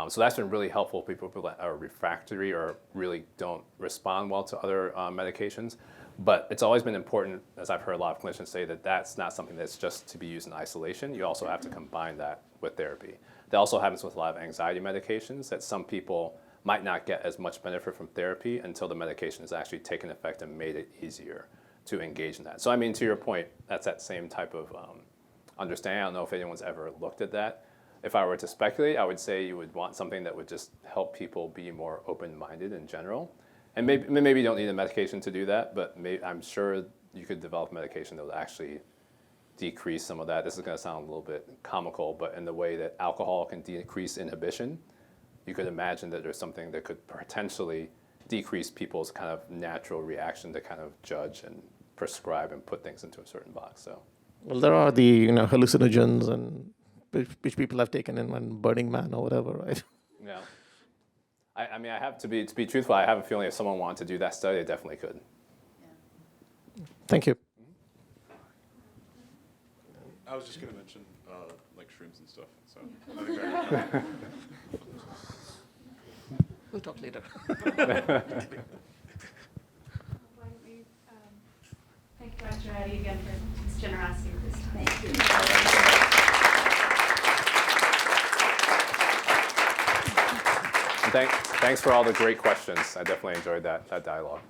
So that's been really helpful for people that are refractory or really don't respond well to other medications. But it's always been important, as I've heard a lot of clinicians say, that that's not something that's just to be used in isolation. You also have to combine that with therapy. That also happens with a lot of anxiety medications, that some people might not get as much benefit from therapy until the medication has actually taken effect and made it easier to engage in that. So I mean, to your point, that's that same type of understanding. I don't know if anyone's ever looked at that. If I were to speculate, I would say you would want something that would just help people be more open-minded in general. And maybe you don't need a medication to do that, but I'm sure you could develop medication that would actually decrease some of that. This is going to sound a little bit comical, but in the way that alcohol can decrease inhibition, you could imagine that there's something that could potentially decrease people's kind of natural reaction to kind of judge and prescribe and put things into a certain box. So, well, there are the hallucinogens and which people have taken in when Burning Man or whatever, right? Yeah. I mean, I have to be truthful. I have a feeling if someone wanted to do that study, they definitely could. Thank you. I was just going to mention like shrooms and stuff. So I think that We'll talk later. Why don't we thank Dr. Addy again for his generosity with this time. Thank you. Thanks for all the great questions. I definitely enjoyed that dialogue.